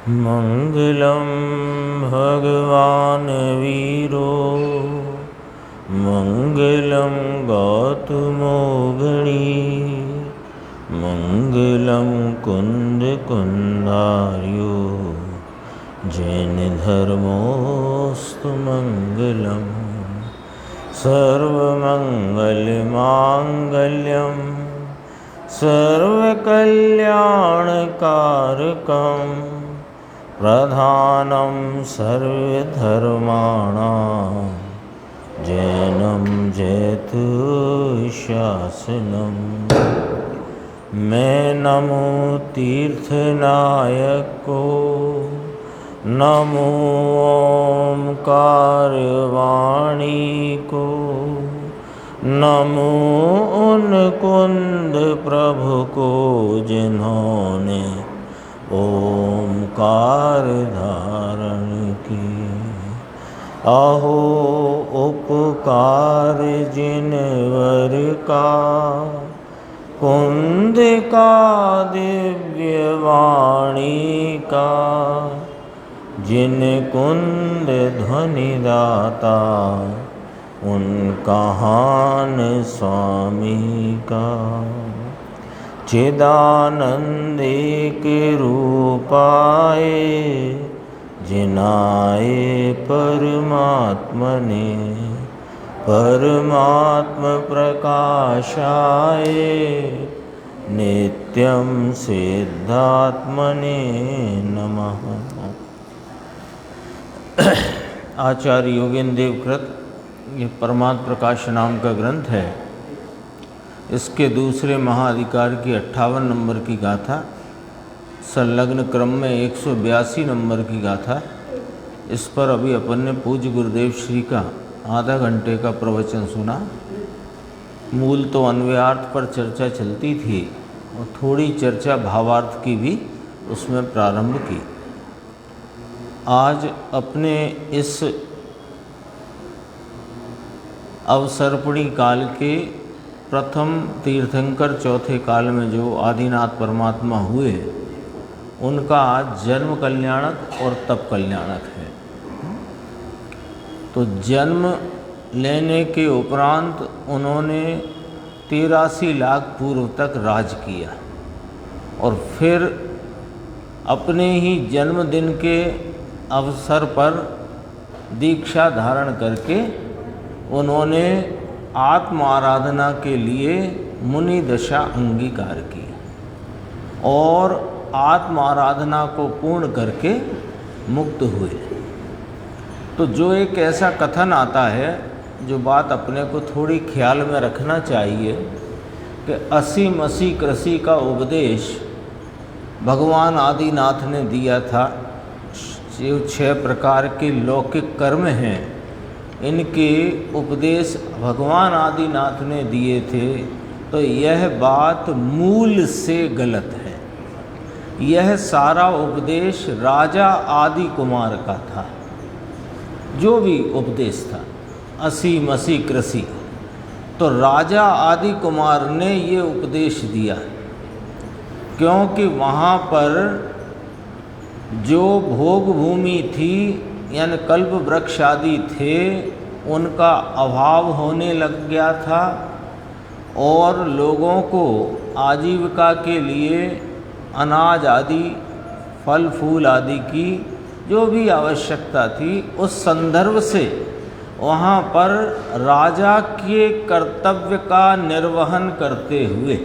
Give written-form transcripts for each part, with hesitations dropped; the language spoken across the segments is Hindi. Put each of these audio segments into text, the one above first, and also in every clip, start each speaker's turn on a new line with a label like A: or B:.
A: मंगलम भगवान वीरो मंगलम गौतमोगणी मंगलम कुंद कुंदार्यो जैन धर्मोस्तु मंगलम सर्वमंगलमांगल्यम सर्वकल्याणकारकं प्रधानं सर्वधर्माणां जैनं जयतु शासनम्। मैं नमो तीर्थनायक को, नमो ओंकारवाणी को, नमो उन कुंद प्रभु को जिन्होंने ओंकार धारण की। अहो उपकार जिनवर का, कुंद का दिव्य वाणी का, जिन कुंद ध्वनि दाता उनका हान स्वामी का। चिदानंद एक रूपाए जिनाए परमात्मने, परमात्म प्रकाशाय नित्यं सिद्धात्मने नमः। आचार्य योगेंद्र देव कृत ये परमात्म प्रकाश नाम का ग्रंथ है। इसके दूसरे महाअधिकार की 58 नंबर की गाथा, संलग्न क्रम में 182 नंबर की गाथा। इस पर अभी अपन ने पूज्य गुरुदेव श्री का आधा घंटे का प्रवचन सुना। मूल तो अन्वयार्थ पर चर्चा चलती थी और थोड़ी चर्चा भावार्थ की भी उसमें प्रारंभ की। आज अपने इस अवसर्पणी काल के प्रथम तीर्थंकर चौथे काल में जो आदिनाथ परमात्मा हुए, उनका आज जन्म कल्याणक और तप कल्याणक है। तो जन्म लेने के उपरांत उन्होंने 83 लाख पूर्व तक राज किया और फिर अपने ही जन्मदिन के अवसर पर दीक्षा धारण करके उन्होंने आत्म आराधना के लिए मुनि दशा अंगीकार की और आत्म आराधना को पूर्ण करके मुक्त हुए। तो जो एक ऐसा कथन आता है, जो बात अपने को थोड़ी ख्याल में रखना चाहिए कि असी मसी कृषि का उपदेश भगवान आदिनाथ ने दिया था। जो 6 प्रकार के लौकिक कर्म हैं, इनके उपदेश भगवान आदिनाथ ने दिए थे। तो यह बात मूल से गलत है। यह सारा उपदेश राजा आदि कुमार का था। जो भी उपदेश था असी मसी कृषि, तो राजा आदि कुमार ने ये उपदेश दिया, क्योंकि वहाँ पर जो भोग भूमि थी यानी कल्प वृक्ष आदि थे, उनका अभाव होने लग गया था और लोगों को आजीविका के लिए अनाज आदि फल फूल आदि की जो भी आवश्यकता थी, उस संदर्भ से वहाँ पर राजा के कर्तव्य का निर्वहन करते हुए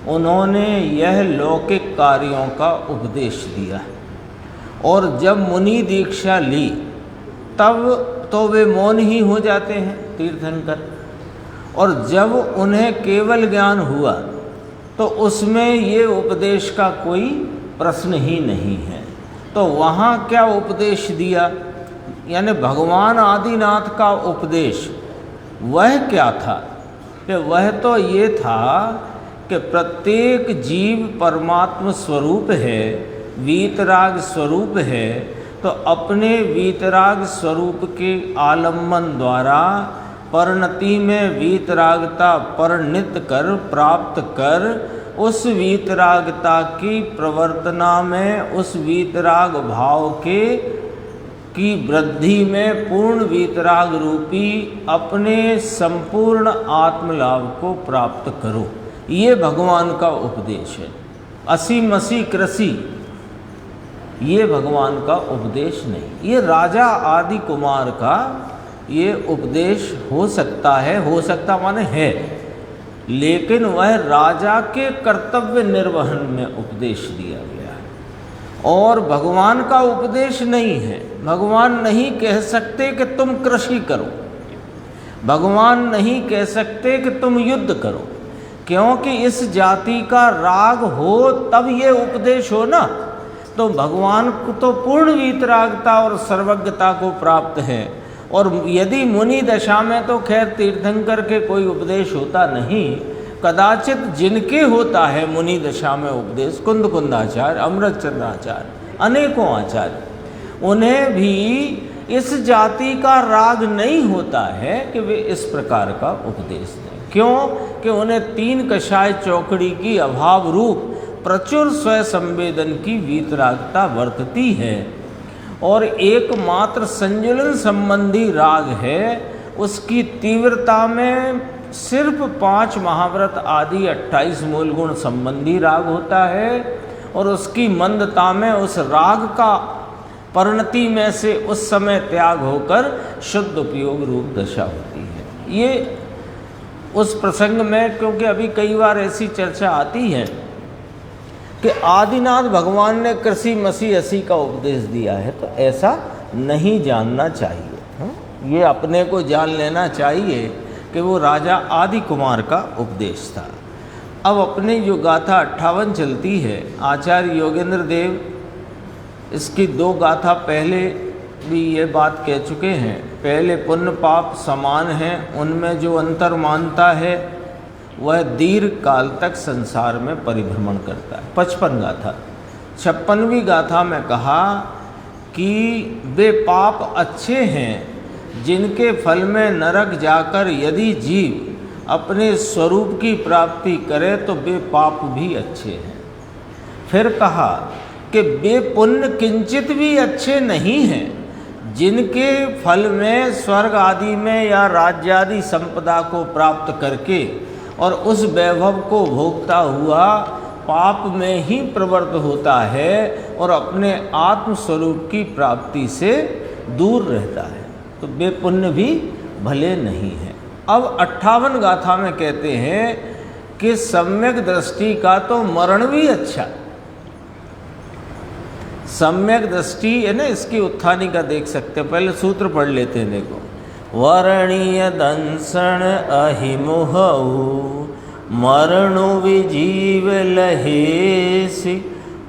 A: उन्होंने यह लौकिक कार्यों का उपदेश दिया। और जब मुनि दीक्षा ली तब तो वे मौन ही हो जाते हैं तीर्थंकर, और जब उन्हें केवल ज्ञान हुआ तो उसमें ये उपदेश का कोई प्रश्न ही नहीं है। तो वहाँ क्या उपदेश दिया, यानी भगवान आदिनाथ का उपदेश वह क्या था कि वह तो ये था कि प्रत्येक जीव परमात्म स्वरूप है, वीतराग स्वरूप है। तो अपने वीतराग स्वरूप के आलम्बन द्वारा परिणति में वीतरागता परिणित कर प्राप्त कर उस वीतरागता की प्रवर्तना में, उस वीतराग भाव की वृद्धि में पूर्ण वीतराग रूपी अपने संपूर्ण आत्मलाभ को प्राप्त करो। ये भगवान का उपदेश है। असी मसी कृषि, ये भगवान का उपदेश नहीं, ये राजा आदि कुमार का ये उपदेश हो सकता है, हो सकता माने है, लेकिन वह राजा के कर्तव्य निर्वहन में उपदेश दिया गया है और भगवान का उपदेश नहीं है। भगवान नहीं कह सकते कि तुम कृषि करो, भगवान नहीं कह सकते कि तुम युद्ध करो, क्योंकि इस जाति का राग हो तब ये उपदेश हो ना। तो भगवान को तो पूर्ण वीतरागता और सर्वज्ञता को प्राप्त है, और यदि मुनि दशा में तो खैर तीर्थंकर के कोई उपदेश होता नहीं, कदाचित जिनके होता है मुनि दशा में उपदेश, कुंद कुंदाचार्य, अमृतचंद्राचार्य, अनेकों आचार्य, उन्हें भी इस जाति का राग नहीं होता है कि वे इस प्रकार का उपदेश दें। क्यों कि उन्हें तीन कषाय चौकड़ी की अभाव रूप प्रचुर स्वयं संवेदन की वीतरागता वर्तती है, और एकमात्र संजुलन संबंधी राग है। उसकी तीव्रता में सिर्फ 5 महाव्रत आदि 28 मूल गुण संबंधी राग होता है, और उसकी मंदता में उस राग का परिणति में से उस समय त्याग होकर शुद्ध उपयोग रूप दशा होती है। ये उस प्रसंग में, क्योंकि अभी कई बार ऐसी चर्चा आती है कि आदिनाथ भगवान ने कृषि मसी असी का उपदेश दिया है, तो ऐसा नहीं जानना चाहिए। ये अपने को जान लेना चाहिए कि वो राजा आदि कुमार का उपदेश था। अब अपने जो गाथा 58 चलती है, आचार्य योगेंद्र देव इसकी 2 गाथा पहले भी ये बात कह चुके हैं। पहले पुण्य पाप समान हैं, उनमें जो अंतर मानता है वह दीर्घ काल तक संसार में परिभ्रमण करता है। 55 गाथा। 56वीं गाथा में कहा कि वे पाप अच्छे हैं जिनके फल में नरक जाकर यदि जीव अपने स्वरूप की प्राप्ति करे तो वे पाप भी अच्छे हैं। फिर कहा कि वे पुण्य किंचित भी अच्छे नहीं हैं जिनके फल में स्वर्ग आदि में या राज्य आदि संपदा को प्राप्त करके और उस वैभव को भोगता हुआ पाप में ही प्रवृत्त होता है और अपने आत्म स्वरूप की प्राप्ति से दूर रहता है, तो वे पुण्य भी भले नहीं हैं। अब 58 गाथा में कहते हैं कि सम्यक दृष्टि का तो मरण भी अच्छा। सम्यक दृष्टि है ना, इसकी उत्थानी का देख सकते हैं। पहले सूत्र पढ़ लेते हैं, देखो। वर्णीय दंसन अहिमुहऊ मरणु विजीव लहेसि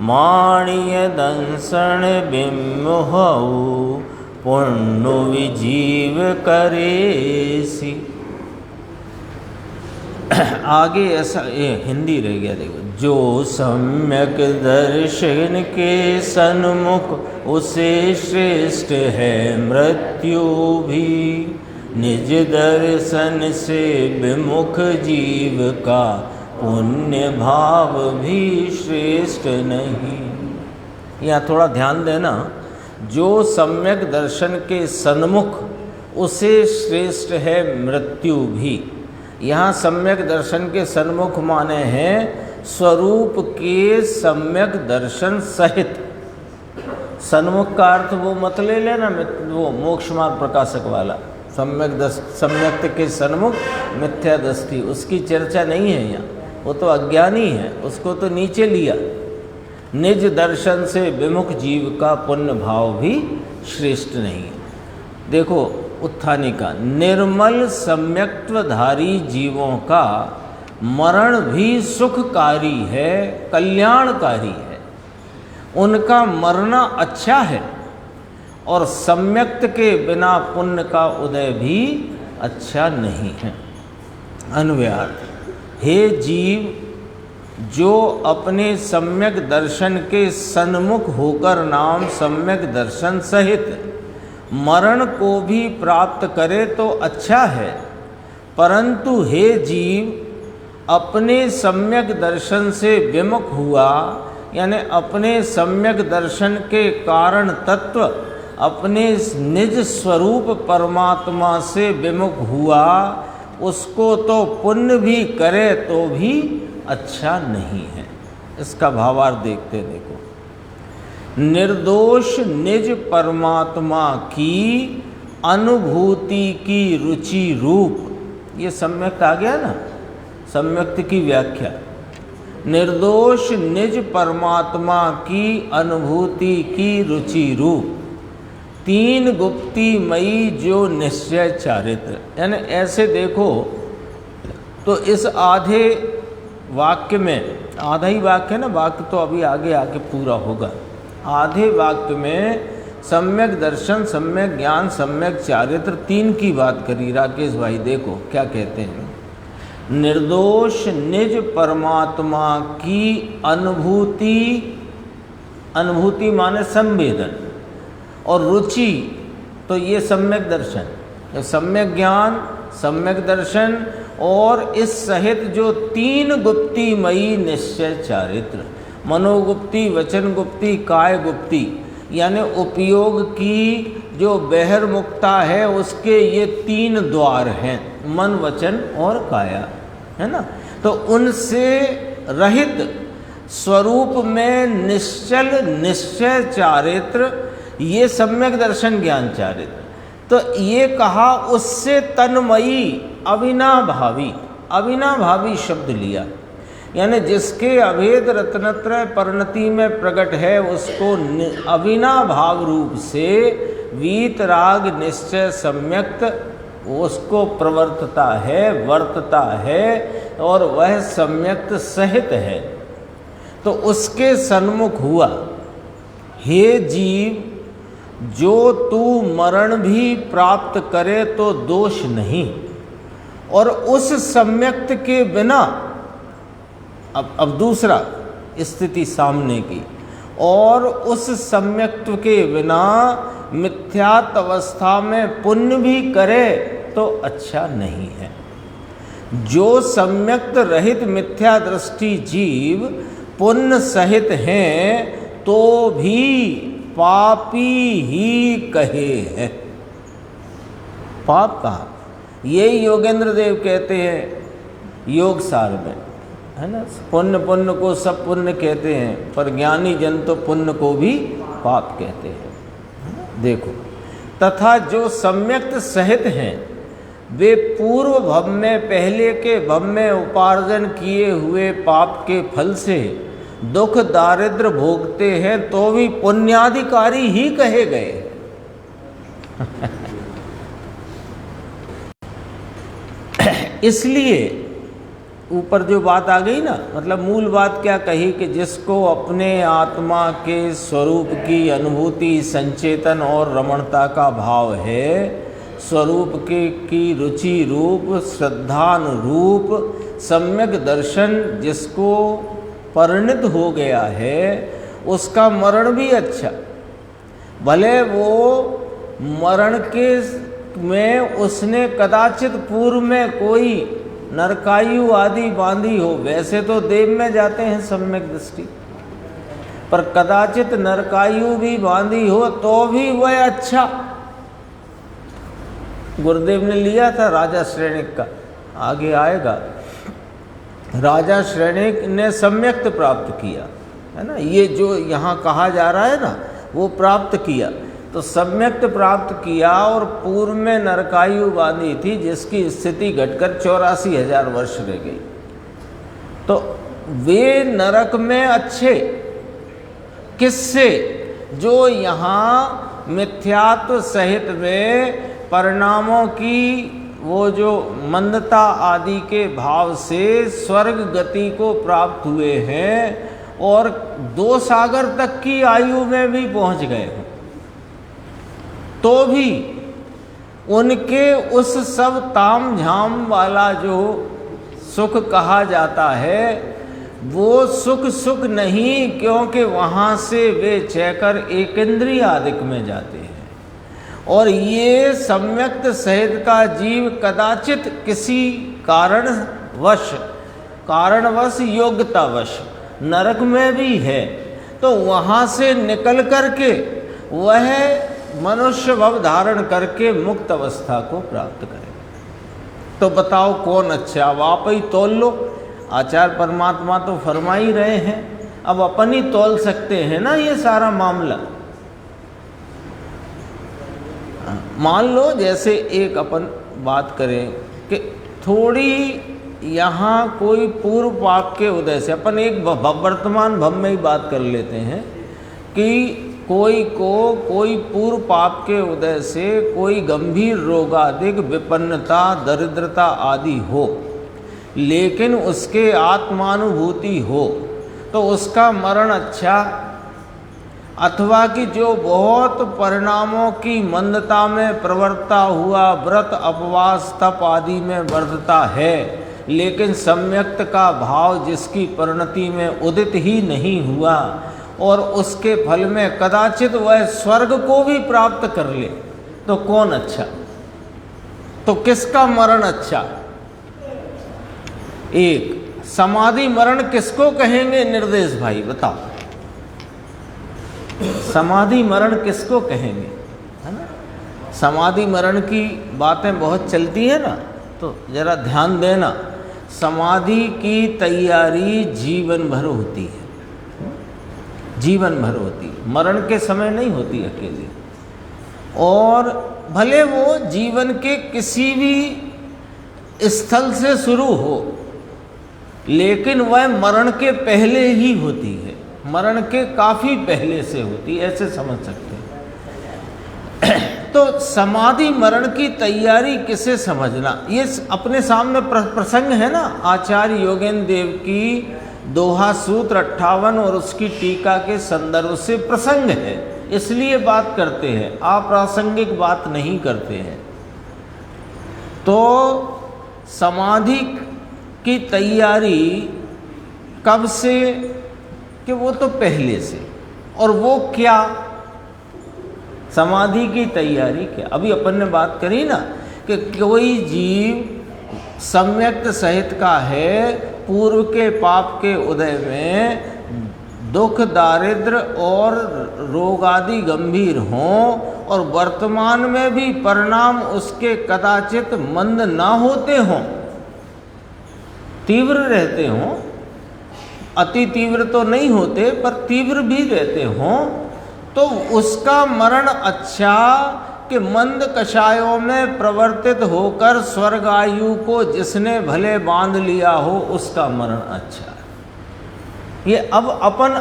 A: माणीय दंसन बिमुहऊ पुण्य विजीव करेसी। आगे ऐसा ये हिंदी रह गया, देखो। जो सम्यक दर्शन के सन्मुख उसे श्रेष्ठ है मृत्यु भी, निज दर्शन से विमुख जीव का पुण्य भाव भी श्रेष्ठ नहीं। यहाँ थोड़ा ध्यान देना, जो सम्यक दर्शन के सन्मुख उसे श्रेष्ठ है मृत्यु भी। यहाँ सम्यक दर्शन के सन्मुख माने हैं स्वरूप के सम्यक दर्शन सहित। सन्मुख का अर्थ वो मत ले लेना, वो मोक्ष मार्ग प्रकाशक वाला सम्यक के सन्मुख मिथ्या दृष्टि, उसकी चर्चा नहीं है यहाँ। वो तो अज्ञानी है, उसको तो नीचे लिया। निज दर्शन से विमुख जीव का पुण्य भाव भी श्रेष्ठ नहीं। देखो उत्थानी का, निर्मल सम्यक्त्वधारी जीवों का मरण भी सुखकारी है, कल्याणकारी है। उनका मरना अच्छा है, और सम्यक्त के बिना पुण्य का उदय भी अच्छा नहीं है। अन्वयार्थ, हे जीव, जो अपने सम्यक दर्शन के सन्मुख होकर नाम सम्यक दर्शन सहित मरण को भी प्राप्त करे तो अच्छा है, परंतु हे जीव, अपने सम्यक दर्शन से विमुख हुआ, यानी अपने सम्यक दर्शन के कारण तत्व अपने निज स्वरूप परमात्मा से विमुख हुआ, उसको तो पुण्य भी करे तो भी अच्छा नहीं है। इसका भावार्थ देखते देखो। निर्दोष निज परमात्मा की अनुभूति की रुचि रूप, ये सम्यक्त आ गया ना, सम्यक्त की व्याख्या। निर्दोष निज परमात्मा की अनुभूति की रुचि रूप तीन गुप्ती मई जो निश्चय चारित्र, यानी ऐसे देखो तो इस आधे वाक्य में, आधा ही वाक्य है ना, वाक्य तो अभी आगे आके पूरा होगा। आधे वाक्य में सम्यक दर्शन, सम्यक ज्ञान, सम्यक चारित्र, तीन की बात करी राकेश भाई। देखो क्या कहते हैं, निर्दोष निज परमात्मा की अनुभूति, अनुभूति माने संवेदन, और रुचि तो ये सम्यक दर्शन, सम्यक ज्ञान, सम्यक दर्शन, और इस सहित जो तीन गुप्ती मई निश्चय चारित्र, मनोगुप्ती, वचन गुप्ती, काय गुप्ती, यानी उपयोग की जो बहिर्मुखता है उसके ये तीन द्वार हैं, मन, वचन और काया, है ना। तो उनसे रहित स्वरूप में निश्चल निश्चय चारित्र, ये सम्यक दर्शन ज्ञान चारित्र। तो ये कहा उससे तन्मयी अविनाभावी, अविनाभावी शब्द लिया, यानी जिसके अभेद रत्नत्रय परिणति में प्रकट है उसको अविनाभाव रूप से वीतराग निश्चय सम्यक्त उसको प्रवर्तता है, वर्तता है, और वह सम्यक्त सहित है। तो उसके सन्मुख हुआ, हे जीव, जो तू मरण भी प्राप्त करे तो दोष नहीं, और उस सम्यक्त के बिना, अब दूसरा स्थिति सामने की, और उस सम्यक्त के बिना मिथ्यात्व अवस्था में पुण्य भी करे तो अच्छा नहीं है। जो सम्यक्त रहित मिथ्या दृष्टि जीव पुण्य सहित हैं तो भी पापी ही कहे हैं। पाप कहा, ये योगेंद्र देव कहते हैं योग सार में, है ना। पुण्य पुण्य को सब पुण्य कहते हैं, पर ज्ञानी जन तो पुण्य को भी पाप कहते हैं। देखो, तथा जो सम्यक्त सहित हैं वे पूर्व भव में, पहले के भव में उपार्जन किए हुए पाप के फल से दुख दारिद्र भोगते हैं तो भी पुण्याधिकारी ही कहे गए। इसलिए ऊपर जो बात आ गई ना, मतलब मूल बात क्या कही कि जिसको अपने आत्मा के स्वरूप की अनुभूति, संचेतन और रमणता का भाव है, स्वरूप के की रुचि रूप, श्रद्धानुरूप सम्यक दर्शन जिसको परिणित हो गया है, उसका मरण भी अच्छा, भले वो मरण के में उसने कदाचित पूर्व में कोई नरकायु आदि बांधी हो, वैसे तो देव में जाते हैं सम्यक दृष्टि, पर कदाचित नरकायु भी बांधी हो तो भी वह अच्छा। गुरुदेव ने लिया था राजा श्रेणिक का, आगे आएगा। राजा श्रेणिक ने सम्यक्त प्राप्त किया, है ना। ये जो यहाँ कहा जा रहा है ना, वो प्राप्त किया, तो सम्यक्त प्राप्त किया, और पूर्व में नरकायु बांधी थी जिसकी स्थिति घटकर 84,000 वर्ष रह गई। तो वे नरक में अच्छे किससे, जो यहाँ मिथ्यात्व सहित में परिणामों की वो जो मंदता आदि के भाव से स्वर्ग गति को प्राप्त हुए हैं, और 2 सागर तक की आयु में भी पहुँच गए हैं, तो भी उनके उस सब ताम झाम वाला जो सुख कहा जाता है वो सुख सुख नहीं, क्योंकि वहाँ से वे चैकर एकेंद्रिय आदिक में जाते हैं। और ये सम्यक्त सहित का जीव कदाचित किसी कारणवश कारणवश योग्यतावश नरक में भी है, तो वहाँ से निकल करके वह मनुष्य भव धारण करके मुक्त अवस्था को प्राप्त करे। तो बताओ कौन अच्छा? अब आप ही तोल लो। आचार्य परमात्मा तो फरमा ही रहे हैं, अब अपन ही तोल सकते हैं ना ये सारा मामला। मान लो जैसे एक अपन बात करें कि थोड़ी यहाँ कोई पूर्व पाप के उदय से, अपन एक वर्तमान भव में ही बात कर लेते हैं कि कोई पूर्व पाप के उदय से कोई गंभीर रोगादिक विपन्नता दरिद्रता आदि हो, लेकिन उसके आत्मानुभूति हो, तो उसका मरण अच्छा, अथवा कि जो बहुत परिणामों की मंदता में प्रवृत्ता हुआ व्रत उपवास तप आदि में वर्धता है, लेकिन सम्यक्त का भाव जिसकी परिणति में उदित ही नहीं हुआ और उसके फल में कदाचित वह स्वर्ग को भी प्राप्त कर ले, तो कौन अच्छा? तो किसका मरण अच्छा? एक समाधि मरण किसको कहेंगे निर्देश भाई बताओ? समाधि मरण किसको कहेंगे? है ना, समाधि मरण की बातें बहुत चलती है ना, तो जरा ध्यान देना। समाधि की तैयारी जीवन भर होती है, जीवन भर होती है, मरण के समय नहीं होती अकेली। और भले वो जीवन के किसी भी स्थल से शुरू हो, लेकिन वह मरण के पहले ही होती है, मरण के काफ़ी पहले से होती है, ऐसे समझ सकते हैं। तो समाधि मरण की तैयारी किसे समझना, ये अपने सामने प्रसंग है ना, आचार्य योगेंद्र देव की दोहा सूत्र 58 और उसकी टीका के संदर्भ से प्रसंग है, इसलिए बात करते हैं, अप्रासंगिक बात नहीं करते हैं। तो समाधि की तैयारी कब से? कि वो तो पहले से। और वो क्या? समाधि की तैयारी क्या? अभी अपन ने बात करी ना कि कोई जीव सम्यक्त सहित का है, पूर्व के पाप के उदय में दुख दारिद्र और रोग आदि गंभीर हों और वर्तमान में भी परिणाम उसके कदाचित मंद ना होते हों, तीव्र रहते हों, अति तीव्र तो नहीं होते पर तीव्र भी रहते हों, तो उसका मरण अच्छा कि मंद कषायों में प्रवर्तित होकर स्वर्ग आयु को जिसने भले बांध लिया हो उसका मरण अच्छा। ये अब अपन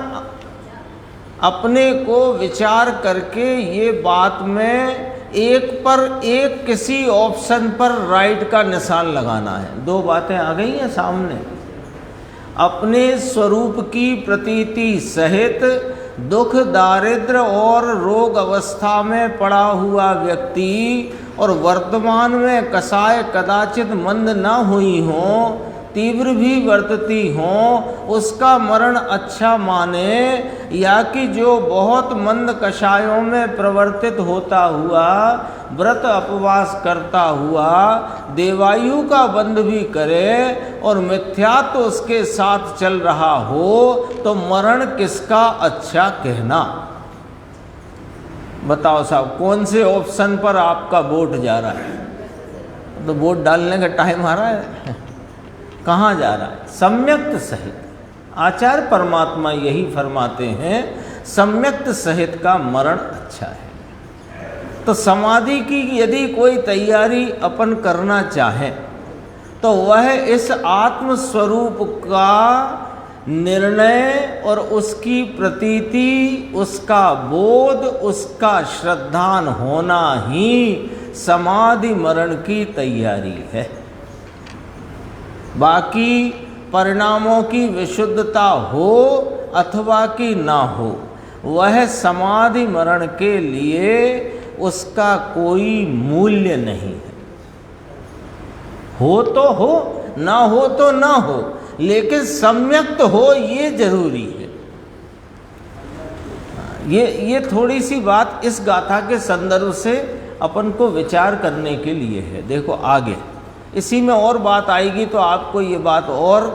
A: अपने को विचार करके ये बात में एक पर एक किसी ऑप्शन पर राइट का निशान लगाना है। दो बातें आ गई हैं सामने। अपने स्वरूप की प्रतीति सहित दुख दारिद्र और रोग अवस्था में पड़ा हुआ व्यक्ति और वर्तमान में कषाय कदाचित मंद न हुई हों, तीव्र भी वर्तती हों, उसका मरण अच्छा माने, या कि जो बहुत मंद कषायों में प्रवर्तित होता हुआ व्रत उपवास करता हुआ देवायु का बंध भी करे और मिथ्यात्व उसके साथ चल रहा हो, तो मरण किसका अच्छा कहना? बताओ साहब, कौन से ऑप्शन पर आपका वोट जा रहा है? तो वोट डालने का टाइम आ रहा है। कहाँ जा रहा है? सम्यक्त सहित। आचार्य परमात्मा यही फरमाते हैं, सम्यक्त सहित का मरण अच्छा है। तो समाधि की यदि कोई तैयारी अपन करना चाहें तो वह इस आत्म स्वरूप का निर्णय और उसकी प्रतीति, उसका बोध, उसका श्रद्धान होना ही समाधि मरण की तैयारी है। बाकी परिणामों की विशुद्धता हो अथवा कि ना हो, वह समाधि मरण के लिए उसका कोई मूल्य नहीं है। हो तो हो, ना हो तो ना हो, लेकिन सम्यक्त हो ये जरूरी है। ये थोड़ी सी बात इस गाथा के संदर्भ से अपन को विचार करने के लिए है। देखो आगे इसी में और बात आएगी तो आपको ये बात और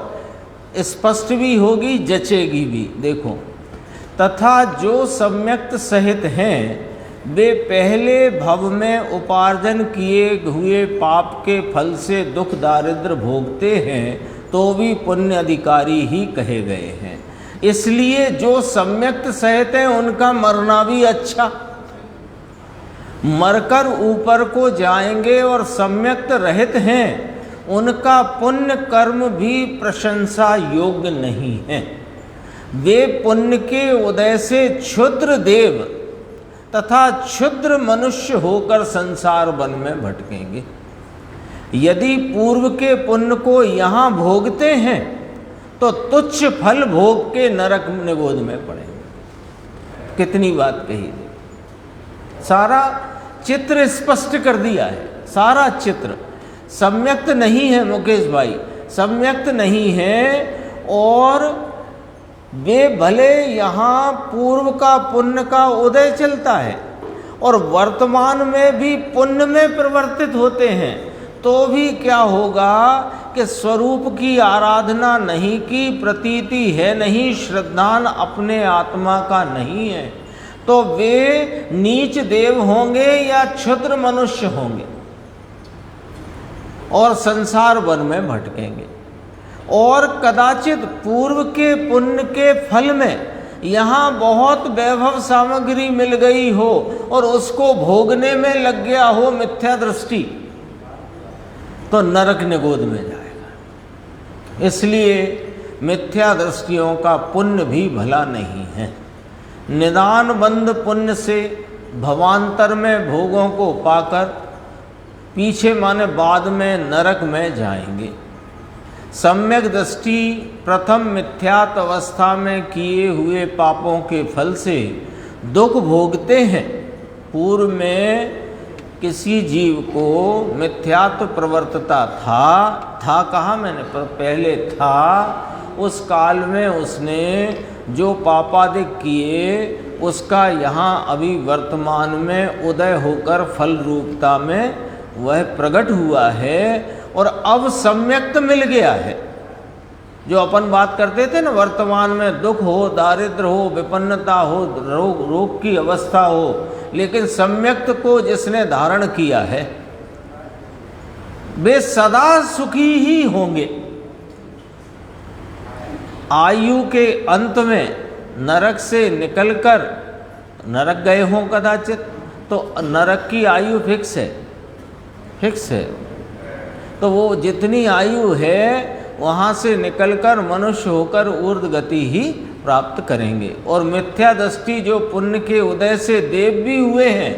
A: स्पष्ट भी होगी, जचेगी भी। देखो, तथा जो सम्यक्त सहित हैं वे पहले भव में उपार्जन किए हुए पाप के फल से दुख दारिद्र भोगते हैं तो भी पुण्य अधिकारी ही कहे गए हैं। इसलिए जो सम्यक्त सहित हैं उनका मरना भी अच्छा, मरकर ऊपर को जाएंगे, और सम्यक्त रहित हैं उनका पुण्य कर्म भी प्रशंसा योग्य नहीं है। वे पुण्य के उदय से क्षुद्र देव तथा क्षुद्र मनुष्य होकर संसार वन में भटकेंगे। यदि पूर्व के पुण्य को यहाँ भोगते हैं तो तुच्छ फल भोग के नरक निगोद में पड़ेंगे। कितनी बात कही है, सारा चित्र स्पष्ट कर दिया है। सारा चित्र सम्यक्त नहीं है मुकेश भाई, सम्यक्त नहीं है। और वे भले यहाँ पूर्व का पुण्य का उदय चलता है और वर्तमान में भी पुण्य में परिवर्तित होते हैं, तो भी क्या होगा कि स्वरूप की आराधना नहीं की, प्रतीति है नहीं, श्रद्धान अपने आत्मा का नहीं है, तो वे नीच देव होंगे या क्षुद्र मनुष्य होंगे और संसार वन में भटकेंगे। और कदाचित पूर्व के पुण्य के फल में यहाँ बहुत वैभव सामग्री मिल गई हो और उसको भोगने में लग गया हो मिथ्या दृष्टि, तो नरक निगोद में जाएगा। इसलिए मिथ्या दृष्टियों का पुण्य भी भला नहीं है। निदान बंद पुण्य से भवांतर में भोगों को पाकर पीछे माने बाद में नरक में जाएंगे। सम्यक दृष्टि प्रथम मिथ्यात्व अवस्था में किए हुए पापों के फल से दुख भोगते हैं। पूर्व में किसी जीव को मिथ्यात्व प्रवर्तता था कहाँ, मैंने पहले था, उस काल में उसने जो पापादिक किए उसका यहाँ अभी वर्तमान में उदय होकर फल रूपता में वह प्रकट हुआ है और अब सम्यक्त मिल गया है। जो अपन बात करते थे ना, वर्तमान में दुख हो, दारिद्र हो, विपन्नता हो, रोग की अवस्था हो, लेकिन सम्यक्त को जिसने धारण किया है वे सदा सुखी ही होंगे। आयु के अंत में नरक से निकलकर नरक गए हों कदाचित, तो नरक की आयु फिक्स है, तो वो जितनी आयु है वहाँ से निकलकर मनुष्य होकर ऊर्ध्व गति ही प्राप्त करेंगे। और मिथ्या दृष्टि जो पुण्य के उदय से देव भी हुए हैं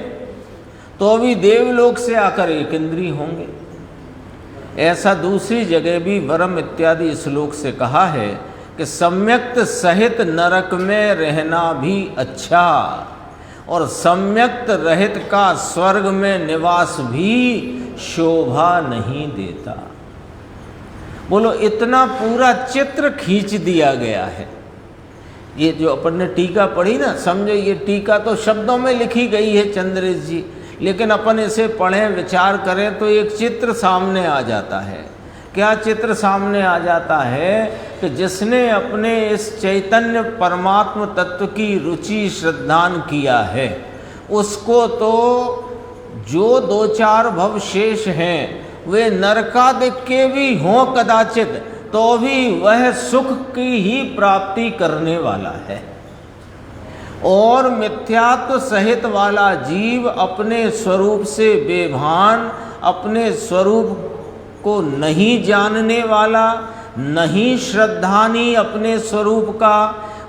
A: तो भी देवलोक से आकर एक इंद्रिय होंगे। ऐसा दूसरी जगह भी वरम इत्यादि श्लोक से कहा है कि सम्यक्त सहित नरक में रहना भी अच्छा और सम्यक्त रहित का स्वर्ग में निवास भी शोभा नहीं देता। बोलो, इतना पूरा चित्र खींच दिया गया है। ये जो अपन ने टीका पढ़ी ना, समझो ये टीका तो शब्दों में लिखी गई है चंद्रेश जी, लेकिन अपन इसे पढ़ें विचार करें तो एक चित्र सामने आ जाता है। क्या चित्र सामने आ जाता है कि जिसने अपने इस चैतन्य परमात्म तत्व की रुचि श्रद्धान किया है उसको तो जो दो चार भव शेष हैं वे नरकादिक के भी हों कदाचित, तो भी वह सुख की ही प्राप्ति करने वाला है। और मिथ्यात्व सहित वाला जीव अपने स्वरूप से बेभान, अपने स्वरूप को नहीं जानने वाला, नहीं श्रद्धानी अपने स्वरूप का,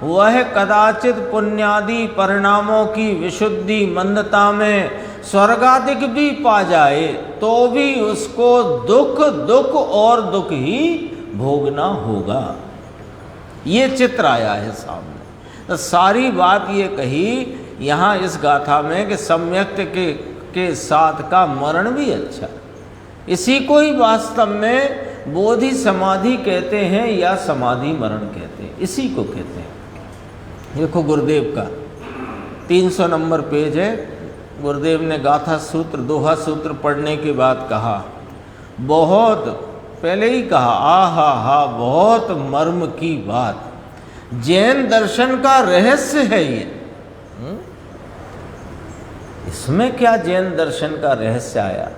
A: वह कदाचित पुण्यादि परिणामों की विशुद्धि मंदता में स्वर्गादिक भी पा जाए तो भी उसको दुख और दुख ही भोगना होगा। ये चित्र आया है सामने। तो सारी बात ये कही यहाँ इस गाथा में कि सम्यक्त के साथ का मरण भी अच्छा। इसी को ही वास्तव में बोधि समाधि कहते हैं या समाधि मरण कहते हैं, इसी को कहते हैं। देखो गुरुदेव का 300 नंबर पेज है। गुरुदेव ने गाथा सूत्र दोहा सूत्र पढ़ने के बाद कहा, बहुत पहले ही कहा, आहा हा, बहुत मर्म की बात। जैन दर्शन का रहस्य है ये। इसमें क्या जैन दर्शन का रहस्य आया?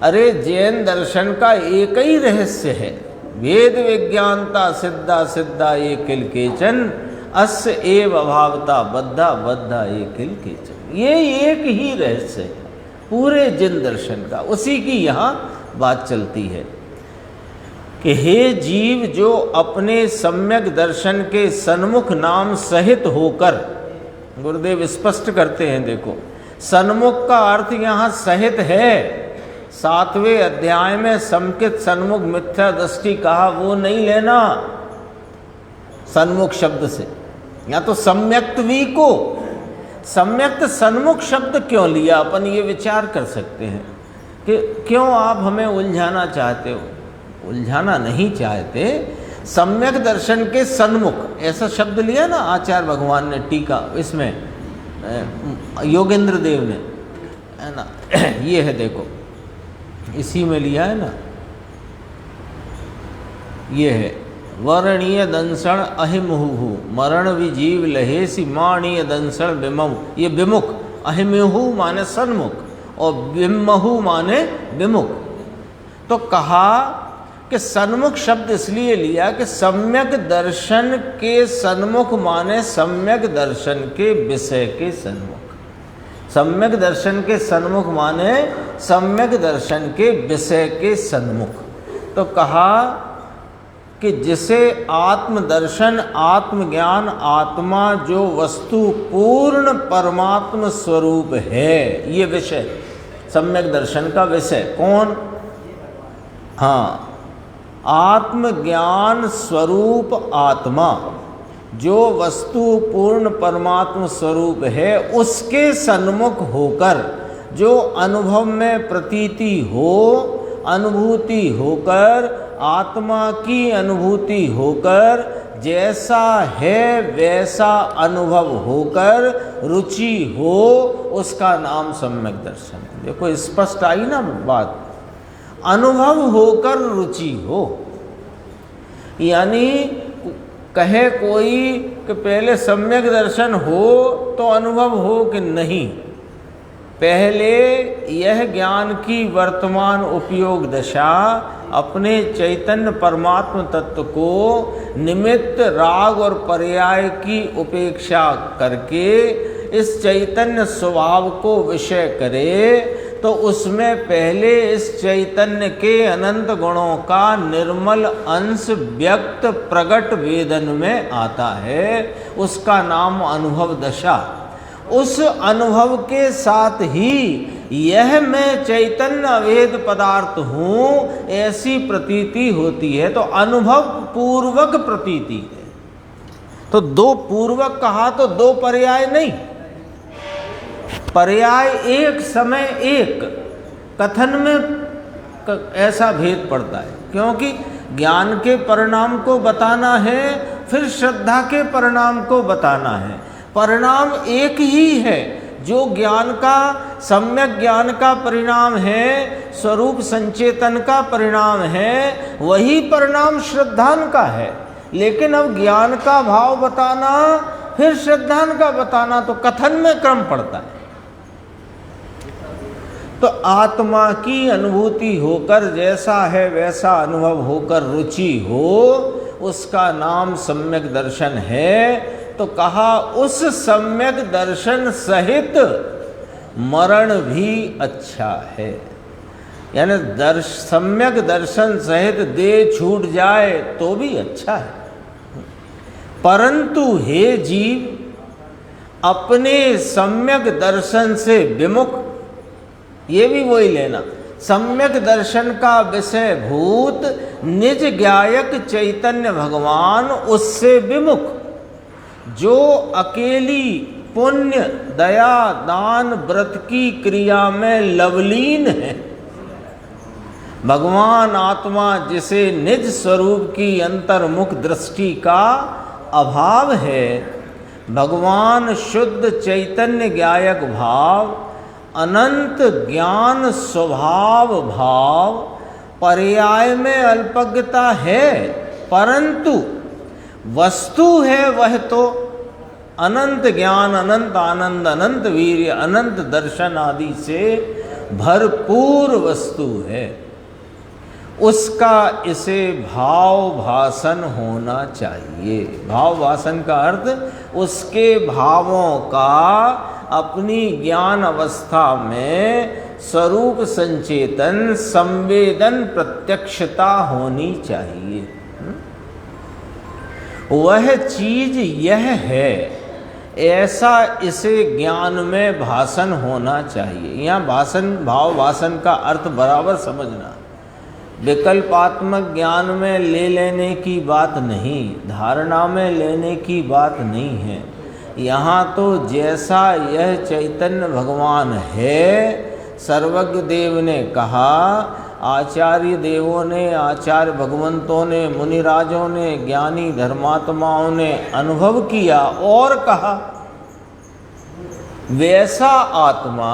A: अरे जैन दर्शन का एक ही रहस्य है, वेद विज्ञानता सिद्धा सिद्धा ये किल केचन, अस्य एव अभावता बद्धा बद्धा ये किल केचन। ये एक ही रहस्य है पूरे जैन दर्शन का। उसी की यहाँ बात चलती है कि हे जीव, जो अपने सम्यक दर्शन के सन्मुख नाम सहित होकर, गुरुदेव स्पष्ट करते हैं, देखो सन्मुख का अर्थ यहाँ सहित है। 7वें अध्याय में समकित सन्मुख मिथ्या दृष्टि कहा, वो नहीं लेना सन्मुख शब्द से, या तो सम्यक्तवी को। सम्यक्त सन्मुख शब्द क्यों लिया, अपन ये विचार कर सकते हैं कि क्यों आप हमें उलझाना चाहते हो। उलझाना नहीं चाहते, सम्यक दर्शन के सन्मुख ऐसा शब्द लिया ना आचार्य भगवान ने टीका, इसमें योगेंद्र देव ने, है ना। ये है देखो, इसी में लिया है ना, ये है वर्णीय दंसण अहिमुहु मरण विजीव लहेसी माणीय दंसण विमहु। ये विमुख, अहिमुहु माने सन्मुख और विमहु माने विमुख। तो कहा कि सन्मुख शब्द इसलिए लिया कि सम्यक दर्शन के सन्मुख माने सम्यक दर्शन के विषय के सन्मुख। सम्यक दर्शन के सन्मुख माने सम्यक दर्शन के विषय के सन्मुख। तो कहा कि जिसे आत्मदर्शन, आत्मज्ञान, आत्मा जो वस्तु पूर्ण परमात्म स्वरूप है, ये विषय सम्यक दर्शन का विषय कौन? हाँ, आत्मज्ञान स्वरूप आत्मा जो वस्तु पूर्ण परमात्म स्वरूप है, उसके सन्मुख होकर जो अनुभव में प्रतीति हो, अनुभूति होकर, आत्मा की अनुभूति होकर, जैसा है वैसा अनुभव होकर रुचि हो, उसका नाम सम्यक दर्शन। देखो स्पष्ट आई ना बात, अनुभव होकर रुचि हो। यानी कहे कोई कि पहले सम्यक दर्शन हो तो अनुभव हो कि नहीं, पहले यह ज्ञान की वर्तमान उपयोग दशा अपने चैतन्य परमात्म तत्व को निमित्त राग और पर्याय की उपेक्षा करके इस चैतन्य स्वभाव को विषय करे, तो उसमें पहले इस चैतन्य के अनंत गुणों का निर्मल अंश व्यक्त प्रगट वेदन में आता है, उसका नाम अनुभव दशा। उस अनुभव के साथ ही यह मैं चैतन्य अभेद पदार्थ हूँ ऐसी प्रतीति होती है, तो अनुभव पूर्वक प्रतीति है। तो दो पूर्वक कहा तो दो पर्याय नहीं, पर्याय एक समय एक। कथन में ऐसा भेद पड़ता है, क्योंकि ज्ञान के परिणाम को बताना है, फिर श्रद्धा के परिणाम को बताना है। परिणाम एक ही है, जो ज्ञान का, सम्यक ज्ञान का परिणाम है, स्वरूप संचेतन का परिणाम है, वही परिणाम श्रद्धान का है। लेकिन अब ज्ञान का भाव बताना, फिर श्रद्धान का बताना, तो कथन में क्रम पड़ता है। तो आत्मा की अनुभूति होकर, जैसा है वैसा अनुभव होकर रुचि हो, उसका नाम सम्यक दर्शन है। तो कहा उस सम्यक दर्शन सहित मरण भी अच्छा है। यानी सम्यक दर्शन सहित देह छूट जाए तो भी अच्छा है। परंतु हे जीव, अपने सम्यक दर्शन से विमुख, ये भी वही लेना, सम्यक दर्शन का विषय भूत निज ज्ञायक चैतन्य भगवान उससे विमुख, जो अकेली पुण्य दया दान व्रत की क्रिया में लवलीन है। भगवान आत्मा जिसे निज स्वरूप की अंतर्मुख दृष्टि का अभाव है, भगवान शुद्ध चैतन्य ज्ञायक भाव, अनंत ज्ञान स्वभाव भाव, पर्याय में अल्पज्ञता है, परंतु वस्तु है वह तो अनंत ज्ञान, अनंत आनंद, अनंत वीर्य, अनंत दर्शन आदि से भरपूर वस्तु है। उसका इसे भाव भासन होना चाहिए। भाव भासन का अर्थ उसके भावों का अपनी ज्ञान अवस्था में स्वरूप संचेतन, संवेदन, प्रत्यक्षता होनी चाहिए। वह चीज यह है, ऐसा इसे ज्ञान में भासन होना चाहिए। यहाँ भासन, भाव भासन का अर्थ बराबर समझना। विकल्पात्मक ज्ञान में ले लेने की बात नहीं, धारणा में लेने की बात नहीं है। यहाँ तो जैसा यह चैतन्य भगवान है, सर्वज्ञ देव ने कहा, आचार्य देवों ने, आचार्य भगवंतों ने, मुनिराजों ने, ज्ञानी धर्मात्माओं ने अनुभव किया और कहा, वैसा आत्मा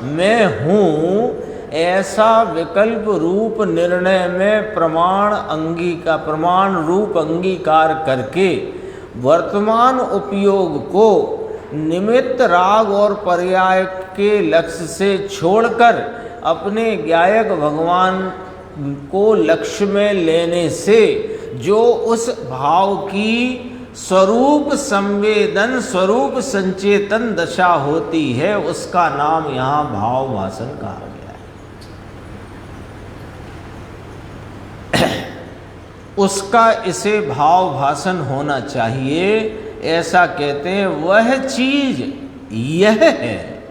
A: मैं हूँ, ऐसा विकल्प रूप निर्णय में प्रमाण रूप अंगीकार करके वर्तमान उपयोग को निमित्त राग और पर्याय के लक्ष्य से छोड़कर अपने ज्ञायक भगवान को लक्ष्य में लेने से जो उस भाव की स्वरूप संवेदन, स्वरूप संचेतन दशा होती है, उसका नाम यहाँ भाव भासन कहा गया है। उसका इसे भाव भासन होना चाहिए, ऐसा कहते हैं। वह चीज यह है,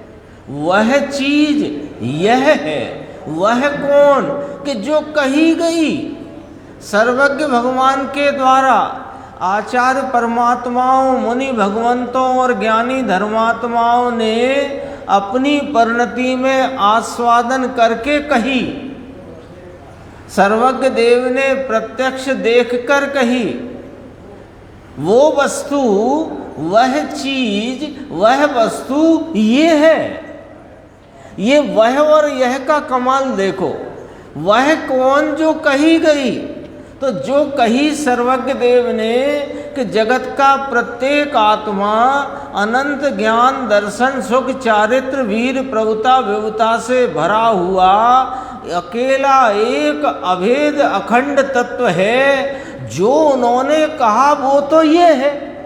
A: वह चीज यह है। वह कौन कि जो कही गई सर्वज्ञ भगवान के द्वारा आचार्य परमात्माओं, मुनि भगवंतों और ज्ञानी धर्मात्माओं ने अपनी परिणति में आस्वादन करके कही, सर्वज्ञ देव ने प्रत्यक्ष देखकर कही। वो वस्तु, वह चीज, वह वस्तु ये है। ये वह और यह का कमाल देखो। वह कौन जो कही गई, तो जो कही सर्वज्ञ देव ने कि जगत का प्रत्येक आत्मा अनंत ज्ञान, दर्शन, सुख, चारित्र, वीर, प्रभुता, विभुता से भरा हुआ अकेला एक अभेद अखंड तत्व है। जो उन्होंने कहा वो तो ये है,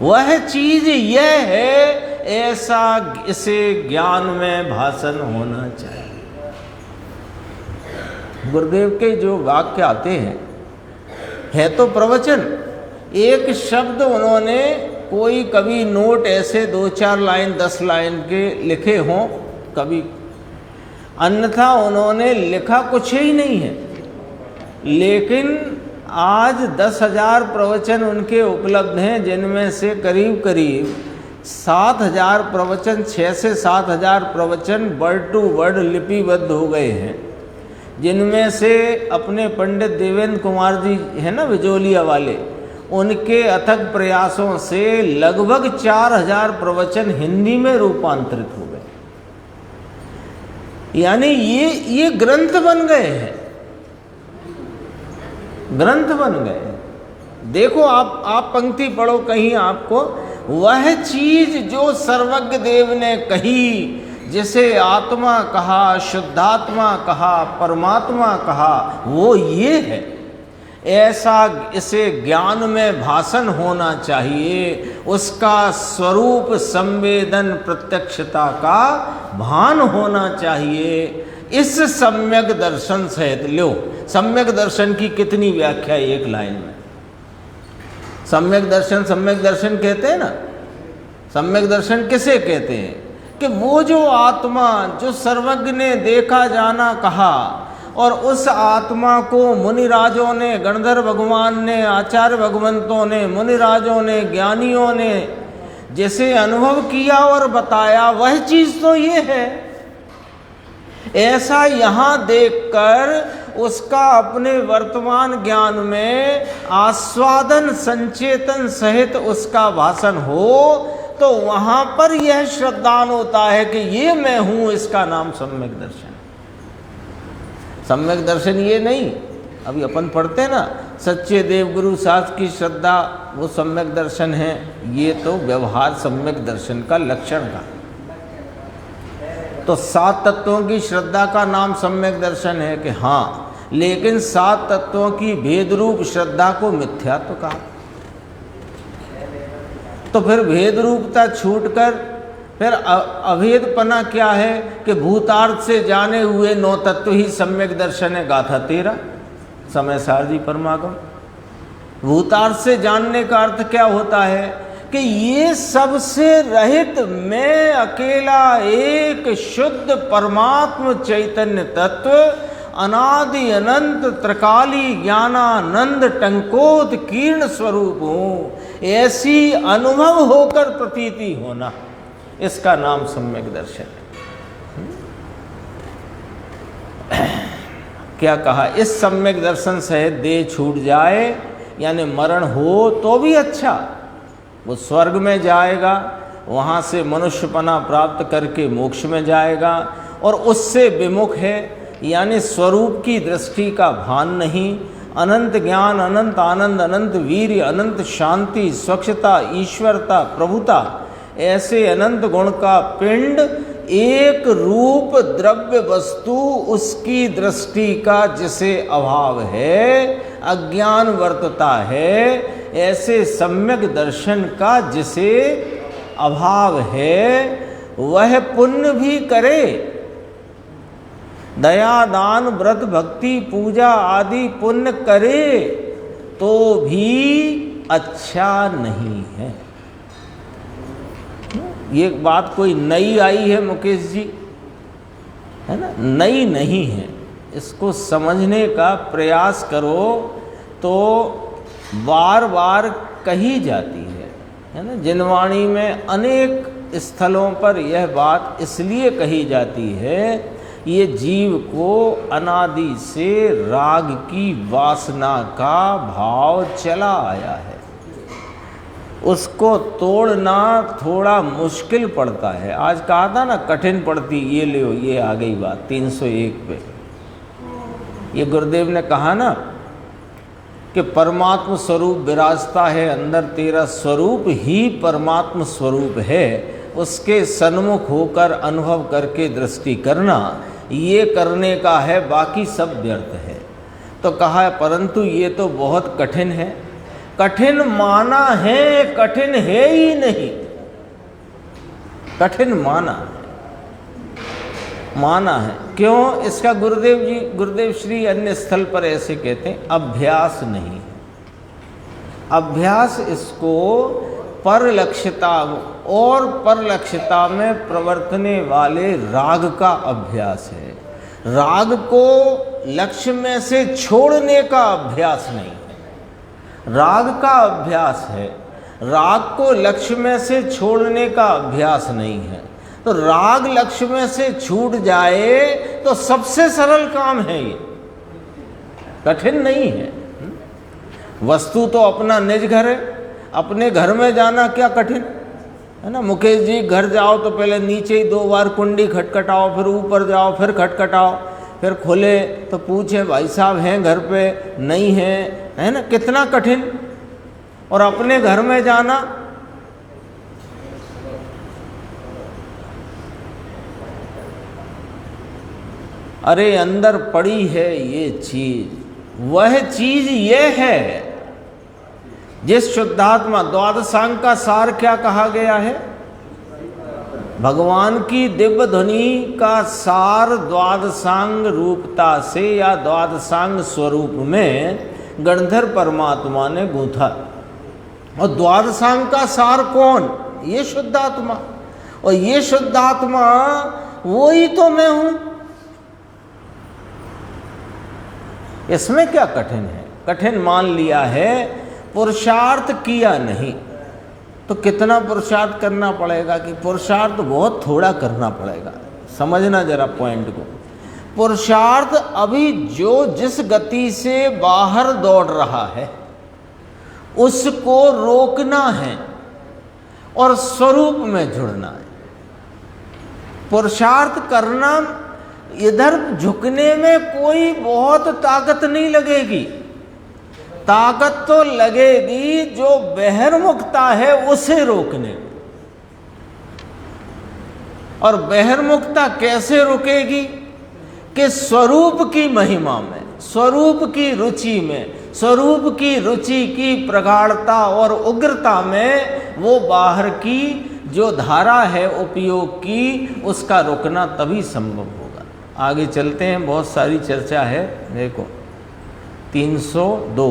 A: वह चीज यह है, ऐसा इसे ज्ञान में भासन होना चाहिए। गुरुदेव के जो वाक्य आते हैं, है तो प्रवचन, एक शब्द उन्होंने कोई कभी नोट ऐसे 2-4 लाइन 10 लाइन के लिखे हों कभी, अन्यथा उन्होंने लिखा कुछ ही नहीं है। लेकिन आज 10,000 प्रवचन उनके उपलब्ध हैं, जिनमें से करीब करीब 7,000 प्रवचन, 6 से 7,000 प्रवचन वर्ड टू वर्ड लिपिबद्ध हो गए हैं। जिनमें से अपने पंडित देवेंद्र कुमार जी हैं ना, बिजोलिया वाले, उनके अथक प्रयासों से लगभग 4,000 प्रवचन हिंदी में रूपांतरित हो गए। यानी ये ग्रंथ बन गए हैं, ग्रंथ बन गए। देखो आप पंक्ति पढ़ो कहीं आपको, वह चीज जो सर्वज्ञ देव ने कही, जिसे आत्मा कहा, शुद्धात्मा कहा, परमात्मा कहा, वो ये है। ऐसा इसे ज्ञान में भासन होना चाहिए। उसका स्वरूप संवेदन प्रत्यक्षता का भान होना चाहिए। इस सम्यक दर्शन सहित लो। सम्यक दर्शन की कितनी व्याख्या एक लाइन में। सम्यक दर्शन कहते हैं ना। सम्यक दर्शन किसे कहते हैं कि वो जो आत्मा जो सर्वज्ञ ने देखा जाना कहा, और उस आत्मा को मुनिराजों ने, गणधर भगवान ने, आचार्य भगवंतों ने, मुनिराजों ने, ज्ञानियों ने जिसे अनुभव किया और बताया, वह चीज़ तो ये है। ऐसा यहाँ देखकर उसका अपने वर्तमान ज्ञान में आस्वादन संचेतन सहित उसका भाषण हो, तो वहाँ पर यह श्रद्धान होता है कि ये मैं हूँ। इसका नाम सम्यक दर्शन। सम्यक दर्शन ये नहीं, अभी अपन पढ़ते हैं ना, सच्चे देवगुरु शास्त्र की श्रद्धा वो सम्यक दर्शन है। ये तो व्यवहार सम्यक दर्शन का लक्षण का। तो 7 तत्वों की श्रद्धा का नाम सम्यक दर्शन है कि हाँ, लेकिन 7 तत्वों की भेद रूप श्रद्धा को मिथ्यात्व कहा। तो फिर भेद रूपता छूटकर फिर अभेदपना क्या है कि भूतार्थ से जाने हुए 9 तत्व ही सम्यक दर्शन है। गाथा 13 समय सारजी परमागम। भूतार्थ से जानने का अर्थ क्या होता है कि ये सबसे रहित मैं अकेला एक शुद्ध परमात्म चैतन्य तत्व अनादि अनंत त्रिकाली ज्ञानानंद टंकोत कीर्ण स्वरूप हूँ, ऐसी अनुभव होकर प्रतीति होना, इसका नाम सम्यक दर्शन है। क्या कहा? इस सम्यक दर्शन से देह छूट जाए यानी मरण हो तो भी अच्छा, वो स्वर्ग में जाएगा, वहाँ से मनुष्यपना प्राप्त करके मोक्ष में जाएगा। और उससे विमुख है यानी स्वरूप की दृष्टि का भान नहीं, अनंत ज्ञान, अनंत आनंद, अनंत वीर्य, अनंत शांति, स्वच्छता, ईश्वरता, प्रभुता, ऐसे अनंत गुण का पिंड, एक रूप द्रव्य वस्तु उसकी दृष्टि का जिसे अभाव है, अज्ञान वर्तता है, ऐसे सम्यक दर्शन का जिसे अभाव है, वह पुण्य भी करे, दया दान व्रत भक्ति पूजा आदि पुण्य करे, तो भी अच्छा नहीं है। ये बात कोई नई आई है मुकेश जी, है ना? नई नहीं है। इसको समझने का प्रयास करो तो बार बार कही जाती है ना? जिनवाणी में अनेक स्थलों पर यह बात इसलिए कही जाती है, ये जीव को अनादि से राग की वासना का भाव चला आया है, उसको तोड़ना थोड़ा मुश्किल पड़ता है। आज कहा था ना कठिन पड़ती, ये ले, ये आ गई बात 301 पे। ये गुरुदेव ने कहा ना कि परमात्म स्वरूप विराजता है अंदर, तेरा स्वरूप ही परमात्म स्वरूप है, उसके सन्मुख होकर अनुभव करके दृष्टि करना, ये करने का है, बाकी सब व्यर्थ है। तो कहा है परंतु ये तो बहुत कठिन है। कठिन माना है, कठिन है ही नहीं, कठिन माना है। क्यों? इसका गुरुदेव श्री अन्य स्थल पर ऐसे कहते हैं, अभ्यास नहीं। अभ्यास इसको परलक्ष्यता और परलक्ष्यता में प्रवर्तने वाले राग का अभ्यास है। राग को लक्ष्य में से छोड़ने का अभ्यास नहीं है, राग का अभ्यास है। राग को लक्ष्य में से छोड़ने का अभ्यास नहीं है। तो राग लक्ष्य में से छूट जाए तो सबसे सरल काम है, ये कठिन नहीं है। वस्तु तो अपना निज घर है, अपने घर में जाना क्या कठिन है ना? मुकेश जी घर जाओ तो पहले नीचे ही 2 बार कुंडी खटखटाओ, फिर ऊपर जाओ, फिर खटखटाओ, फिर खोले तो पूछे भाई साहब हैं घर पे? नहीं है ना? कितना कठिन। और अपने घर में जाना, अरे अंदर पड़ी है ये चीज, वह चीज ये है जिस शुद्धात्मा, द्वादशांग का सार क्या कहा गया है? भगवान की दिव्य ध्वनि का सार द्वादशांग रूपता से या द्वादशांग स्वरूप में गणधर परमात्मा ने गूंथा। और द्वादशांग का सार कौन? ये शुद्धात्मा। और ये शुद्धात्मा वो ही तो मैं हूं। इसमें क्या कठिन है? कठिन मान लिया है, पुरुषार्थ किया नहीं। तो कितना पुरुषार्थ करना पड़ेगा? कि पुरुषार्थ बहुत थोड़ा करना पड़ेगा। समझना जरा पॉइंट को। पुरुषार्थ अभी जो जिस गति से बाहर दौड़ रहा है उसको रोकना है और स्वरूप में जुड़ना है। पुरुषार्थ करना इधर झुकने में कोई बहुत ताकत नहीं लगेगी। ताकत तो लगेगी जो बहिर्मुखता है उसे रोकने में। और बहिर्मुखता कैसे रुकेगी? कि स्वरूप की महिमा में, स्वरूप की रुचि में, स्वरूप की रुचि की प्रगाढ़ता और उग्रता में वो बाहर की जो धारा है उपयोग की, उसका रुकना तभी संभव होगा। आगे चलते हैं, बहुत सारी चर्चा है। देखो 302,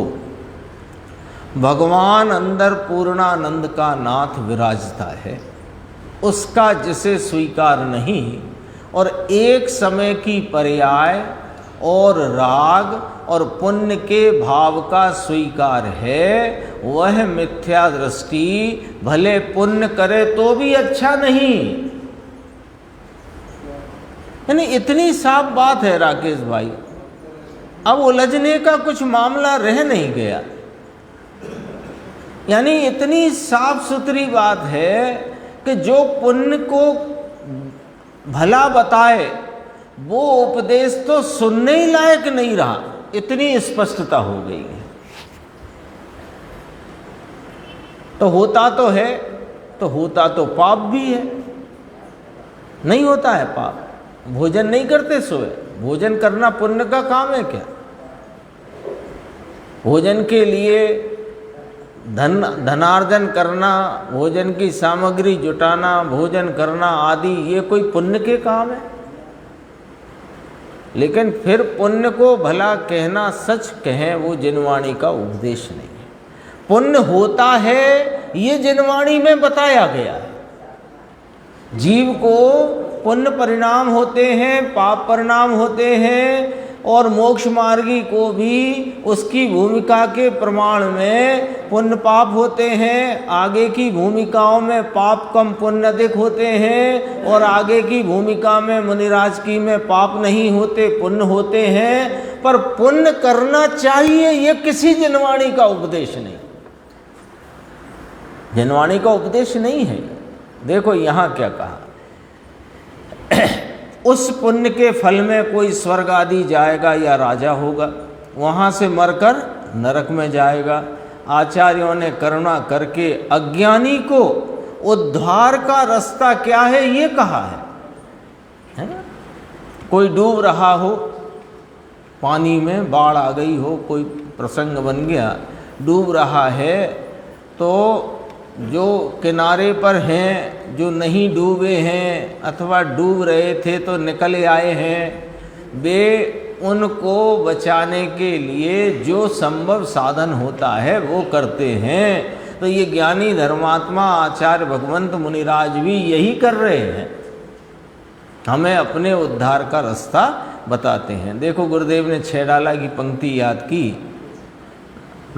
A: भगवान अंदर पूर्णानंद का नाथ विराजता है, उसका जिसे स्वीकार नहीं और एक समय की पर्याय और राग और पुण्य के भाव का स्वीकार है, वह मिथ्या दृष्टि भले पुण्य करे तो भी अच्छा नहीं। यानी इतनी साफ बात है राकेश भाई, अब उलझने का कुछ मामला रह नहीं गया। यानी इतनी साफ सुथरी बात है कि जो पुण्य को भला बताए वो उपदेश तो सुनने ही लायक नहीं रहा, इतनी स्पष्टता हो गई है। तो होता तो है, तो होता तो पाप भी है। नहीं होता है पाप, भोजन नहीं करते सोए, भोजन करना पुण्य का काम है क्या? भोजन के लिए धनार्जन करना, भोजन की सामग्री जुटाना, भोजन करना आदि, ये कोई पुण्य के काम है? लेकिन फिर पुण्य को भला कहना, सच कहें, वो जिनवाणी का उपदेश नहीं है। पुण्य होता है ये जिनवाणी में बताया गया है। जीव को पुण्य परिणाम होते हैं, पाप परिणाम होते हैं, और मोक्ष मार्गी को भी उसकी भूमिका के प्रमाण में पुण्य पाप होते हैं। आगे की भूमिकाओं में पाप कम पुण्य अधिक होते हैं, और आगे की भूमिका में मुनिराज की में पाप नहीं होते, पुण्य होते हैं। पर पुण्य करना चाहिए ये किसी जिनवाणी का उपदेश नहीं, जिनवाणी का उपदेश नहीं है। देखो यहाँ क्या कहा, उस पुण्य के फल में कोई स्वर्ग आदि जाएगा या राजा होगा, वहाँ से मरकर नरक में जाएगा। आचार्यों ने करुणा करके अज्ञानी को उद्धार का रास्ता क्या है ये कहा है ना? कोई डूब रहा हो पानी में, बाढ़ आ गई हो, कोई प्रसंग बन गया, डूब रहा है, तो जो किनारे पर हैं, जो नहीं डूबे हैं अथवा डूब रहे थे तो निकल आए हैं, वे उनको बचाने के लिए जो संभव साधन होता है वो करते हैं। तो ये ज्ञानी धर्मात्मा आचार्य भगवंत मुनिराज भी यही कर रहे हैं, हमें अपने उद्धार का रास्ता बताते हैं। देखो गुरुदेव ने 6 डाला की पंक्ति याद की,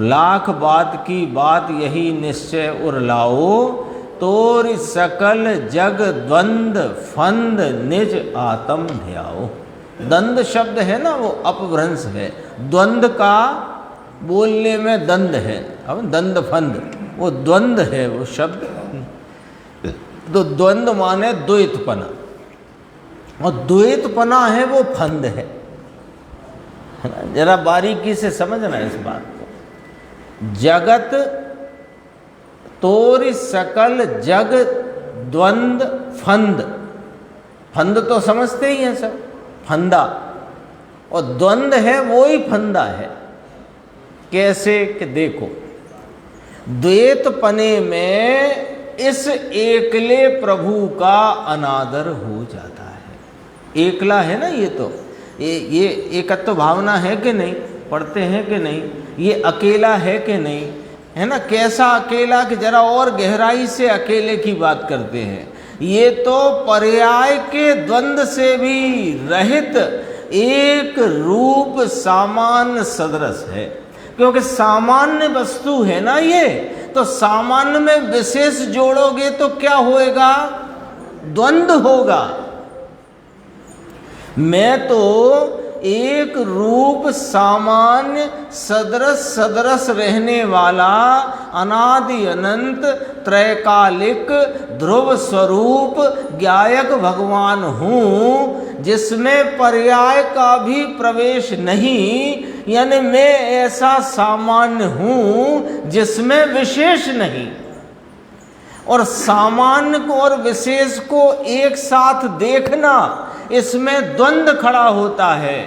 A: लाख बात की बात यही निश्चय उर लाओ, तोर सकल जग द्वंद फंद निज आत्म ध्याओ। द्वंद शब्द है ना, वो अपभ्रंश है। द्वंद का बोलने में दंड है, अब दंड फंद, वो द्वंद है वो शब्द। तो द्वंद माने द्वैतपना, और द्वैतपना है वो फंद है। जरा बारीकी से समझना इस बात को। जगत तोर सकल जग द्वंद फंद, फंद तो समझते ही हैं सब, फंदा, और द्वंद है वो ही फंदा है। कैसे कि देखो, द्वैतपने में इस एकले प्रभु का अनादर हो जाता है। एकला है ना ये, तो ये एकत्व भावना है कि नहीं, पढ़ते हैं कि नहीं, ये अकेला है कि नहीं, है ना? कैसा अकेला कि जरा और गहराई से अकेले की बात करते हैं। ये तो पर्याय के द्वंद से भी रहित एक रूप सामान्य सदृश है, क्योंकि सामान्य वस्तु है ना ये, तो सामान्य में विशेष जोड़ोगे तो क्या होएगा? द्वंद होगा। मैं तो एक रूप सामान्य सदृश रहने वाला अनादि अनंत त्रैकालिक ध्रुव स्वरूप ज्ञायक भगवान हूँ, जिसमें पर्याय का भी प्रवेश नहीं, यानी मैं ऐसा सामान्य हूँ जिसमें विशेष नहीं। और सामान्य को और विशेष को एक साथ देखना, इसमें द्वंद्व खड़ा होता है।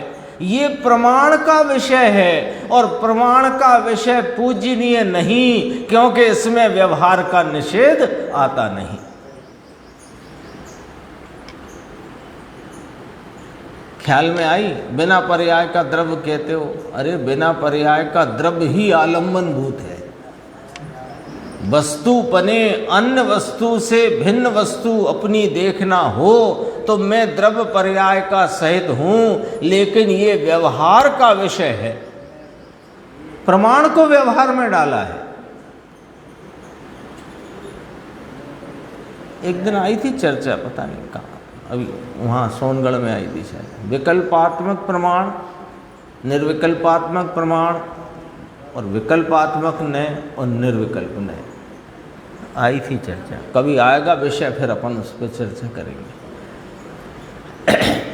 A: ये प्रमाण का विषय है और प्रमाण का विषय पूजनीय नहीं, क्योंकि इसमें व्यवहार का निषेध आता नहीं। ख्याल में आई? बिना पर्याय का द्रव्य कहते हो, अरे बिना पर्याय का द्रव्य ही आलम्बन भूत है। वस्तु पने अन्य वस्तु से भिन्न वस्तु अपनी देखना हो तो मैं द्रव्य पर्याय का सहित हूं, लेकिन ये व्यवहार का विषय है। प्रमाण को व्यवहार में डाला है। एक दिन आई थी चर्चा, पता नहीं कहाँ, अभी वहाँ सोनगढ़ में आई थी शायद, विकल्पात्मक प्रमाण, निर्विकल्पात्मक प्रमाण और विकल्पात्मक नय और निर्विकल्प नय आई थी चर्चा। कभी आएगा विषय, फिर अपन उस पर चर्चा करेंगे।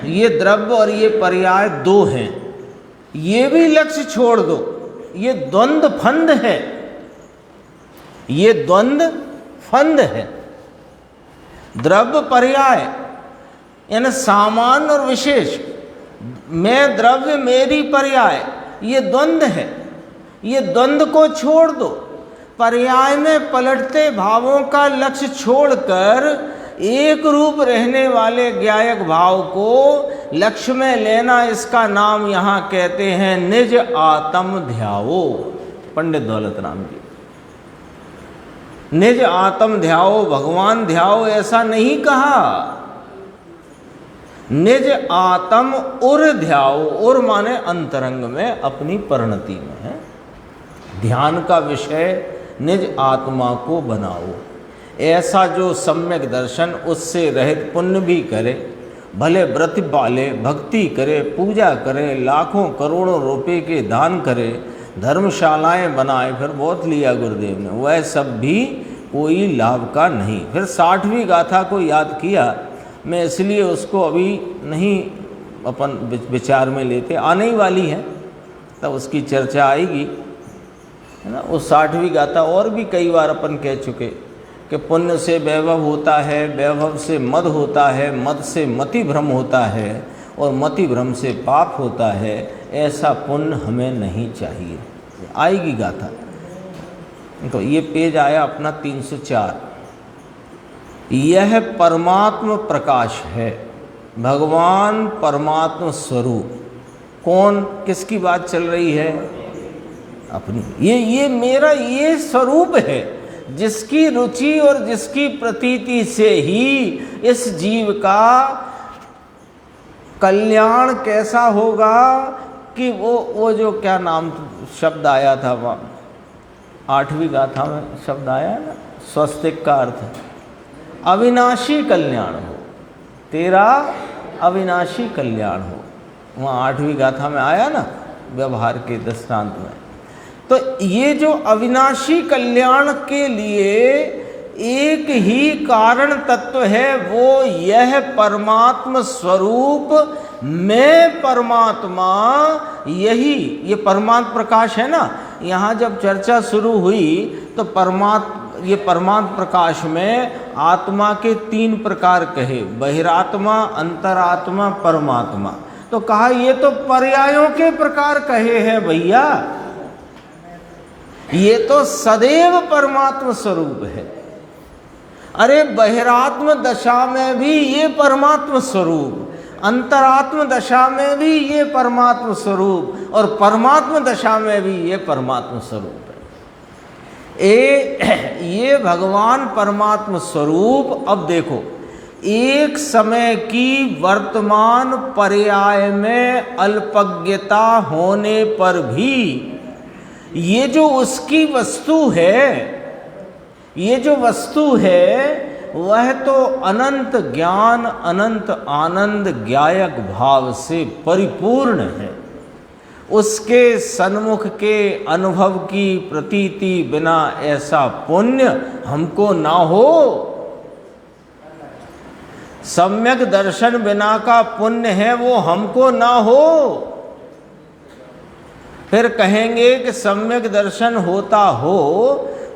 A: ये द्रव्य और ये पर्याय दो हैं, ये भी लक्ष्य छोड़ दो, ये द्वंद्व फंद है, ये द्वंद्व फंद है। द्रव्य पर्याय यानी सामान्य और विशेष, मैं द्रव्य मेरी पर्याय, ये द्वंद्व है। ये द्वंद्व को छोड़ दो, पर्याय में पलटते भावों का लक्ष्य छोड़कर एक रूप रहने वाले ज्ञायक भाव को लक्ष्य में लेना, इसका नाम यहाँ कहते हैं निज आत्म ध्याओ। पंडित दौलत राम जी, निज आत्म ध्याओ, भगवान ध्याओ ऐसा नहीं कहा। निज आत्म उर ध्याओ, उर माने अंतरंग में, अपनी परिणति में है। ध्यान का विषय निज आत्मा को बनाओ। ऐसा जो सम्यक दर्शन उससे रहित पुण्य भी करे, भले व्रत पाले, भक्ति करे, पूजा करे, लाखों करोड़ों रुपए के दान करे, धर्मशालाएं बनाए, फिर बहुत लिया गुरुदेव ने, वह सब भी कोई लाभ का नहीं। फिर 60वीं गाथा को याद किया, मैं इसलिए उसको अभी नहीं अपन विचार में लेते, आने ही वाली है तब उसकी चर्चा आएगी, है ना। उस 60वीं गाथा और भी कई बार अपन कह चुके कि पुण्य से वैभव होता है, वैभव से मद होता है, मद से मति भ्रम होता है और मति भ्रम से पाप होता है। ऐसा पुण्य हमें नहीं चाहिए। आएगी गाथा। तो ये पेज आया अपना 304। यह परमात्म प्रकाश है, भगवान परमात्म स्वरूप। कौन, किसकी बात चल रही है? अपनी। ये मेरा ये स्वरूप है, जिसकी रुचि और जिसकी प्रतीति से ही इस जीव का कल्याण कैसा होगा कि वो जो क्या नाम शब्द आया था, वहाँ 8वीं गाथा में शब्द आया ना, स्वस्तिक का अर्थ अविनाशी कल्याण हो, तेरा अविनाशी कल्याण हो। वहाँ 8वीं गाथा में आया ना, व्यवहार के दृष्टांत में। तो ये जो अविनाशी कल्याण के लिए एक ही कारण तत्व है, वो यह परमात्म स्वरूप मैं परमात्मा, यही ये परमात्म प्रकाश है ना। यहाँ जब चर्चा शुरू हुई तो ये परमात्म प्रकाश में आत्मा के 3 प्रकार कहे, बहिरात्मा, अंतरात्मा, परमात्मा। तो कहा ये तो पर्यायों के प्रकार कहे हैं भैया, ये तो सदैव परमात्म स्वरूप है। अरे बहिरात्म दशा में भी ये परमात्म स्वरूप, अंतरात्म दशा में भी ये परमात्म स्वरूप और परमात्म दशा में भी ये परमात्म स्वरूप है। ये भगवान परमात्म स्वरूप। अब देखो, एक समय की वर्तमान पर्याय में अल्पज्ञता होने पर भी ये जो उसकी वस्तु है, ये जो वस्तु है वह तो अनंत ज्ञान अनंत आनंद ज्ञायक भाव से परिपूर्ण है। उसके सन्मुख के अनुभव की प्रतीति बिना ऐसा पुण्य हमको ना हो। सम्यक दर्शन बिना का पुण्य है वो हमको ना हो। फिर कहेंगे कि सम्यक दर्शन होता हो,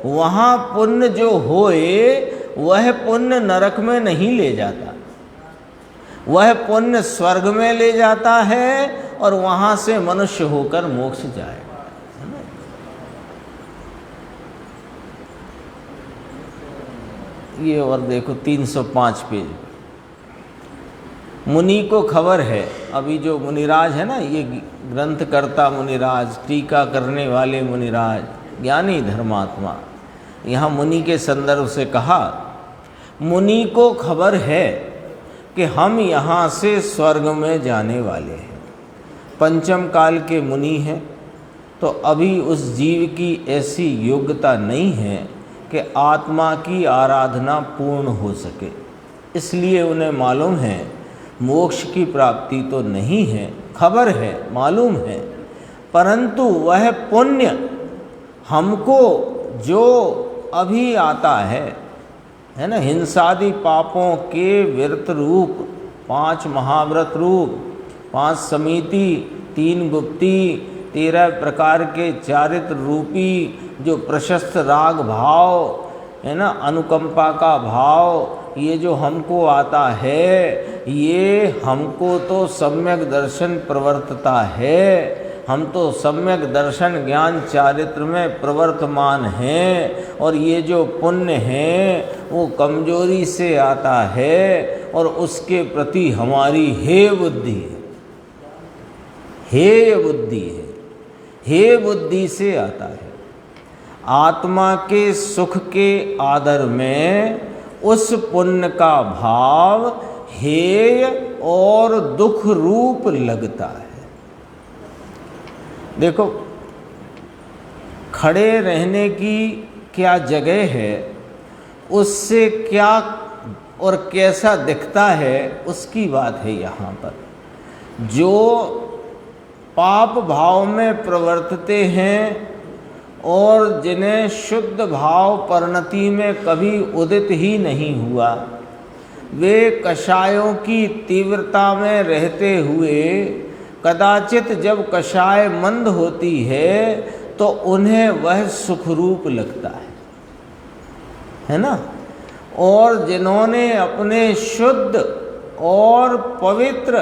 A: वहाँ पुण्य जो होए वह पुण्य नरक में नहीं ले जाता, वह पुण्य स्वर्ग में ले जाता है और वहाँ से मनुष्य होकर मोक्ष जाएगा। ये और देखो 305 पेज। मुनि को खबर है, अभी जो मुनिराज है ना, ये ग्रंथकर्ता मुनिराज, टीका करने वाले मुनिराज, ज्ञानी धर्मात्मा, यहाँ मुनि के संदर्भ से कहा, मुनि को खबर है कि हम यहाँ से स्वर्ग में जाने वाले हैं। पंचम काल के मुनि हैं, तो अभी उस जीव की ऐसी योग्यता नहीं है कि आत्मा की आराधना पूर्ण हो सके, इसलिए उन्हें मालूम है मोक्ष की प्राप्ति तो नहीं है, खबर है, मालूम है, परंतु वह पुण्य हमको जो अभी आता है ना, हिंसादि पापों के व्रत रूप, 5 महाव्रत रूप, 5 समिति, 3 गुप्ती, 13 प्रकार के चारित्र रूपी जो प्रशस्त राग भाव है ना, अनुकंपा का भाव, ये जो हमको आता है, ये हमको तो सम्यक दर्शन प्रवर्तता है। हम तो सम्यक दर्शन ज्ञान चारित्र में प्रवर्तमान हैं, और ये जो पुण्य है वो कमजोरी से आता है और उसके प्रति हमारी हे बुद्धि है, हे बुद्धि है, हे बुद्धि से आता है। आत्मा के सुख के आदर में उस पुण्य का भाव हेय और दुख रूप लगता है। देखो, खड़े रहने की क्या जगह है, उससे क्या और कैसा दिखता है उसकी बात है यहाँ पर। जो पाप भाव में प्रवर्तते हैं और जिन्हें शुद्ध भाव परिणति में कभी उदित ही नहीं हुआ, वे कषायों की तीव्रता में रहते हुए कदाचित जब कषाय मंद होती है तो उन्हें वह सुखरूप लगता है ना। और जिन्होंने अपने शुद्ध और पवित्र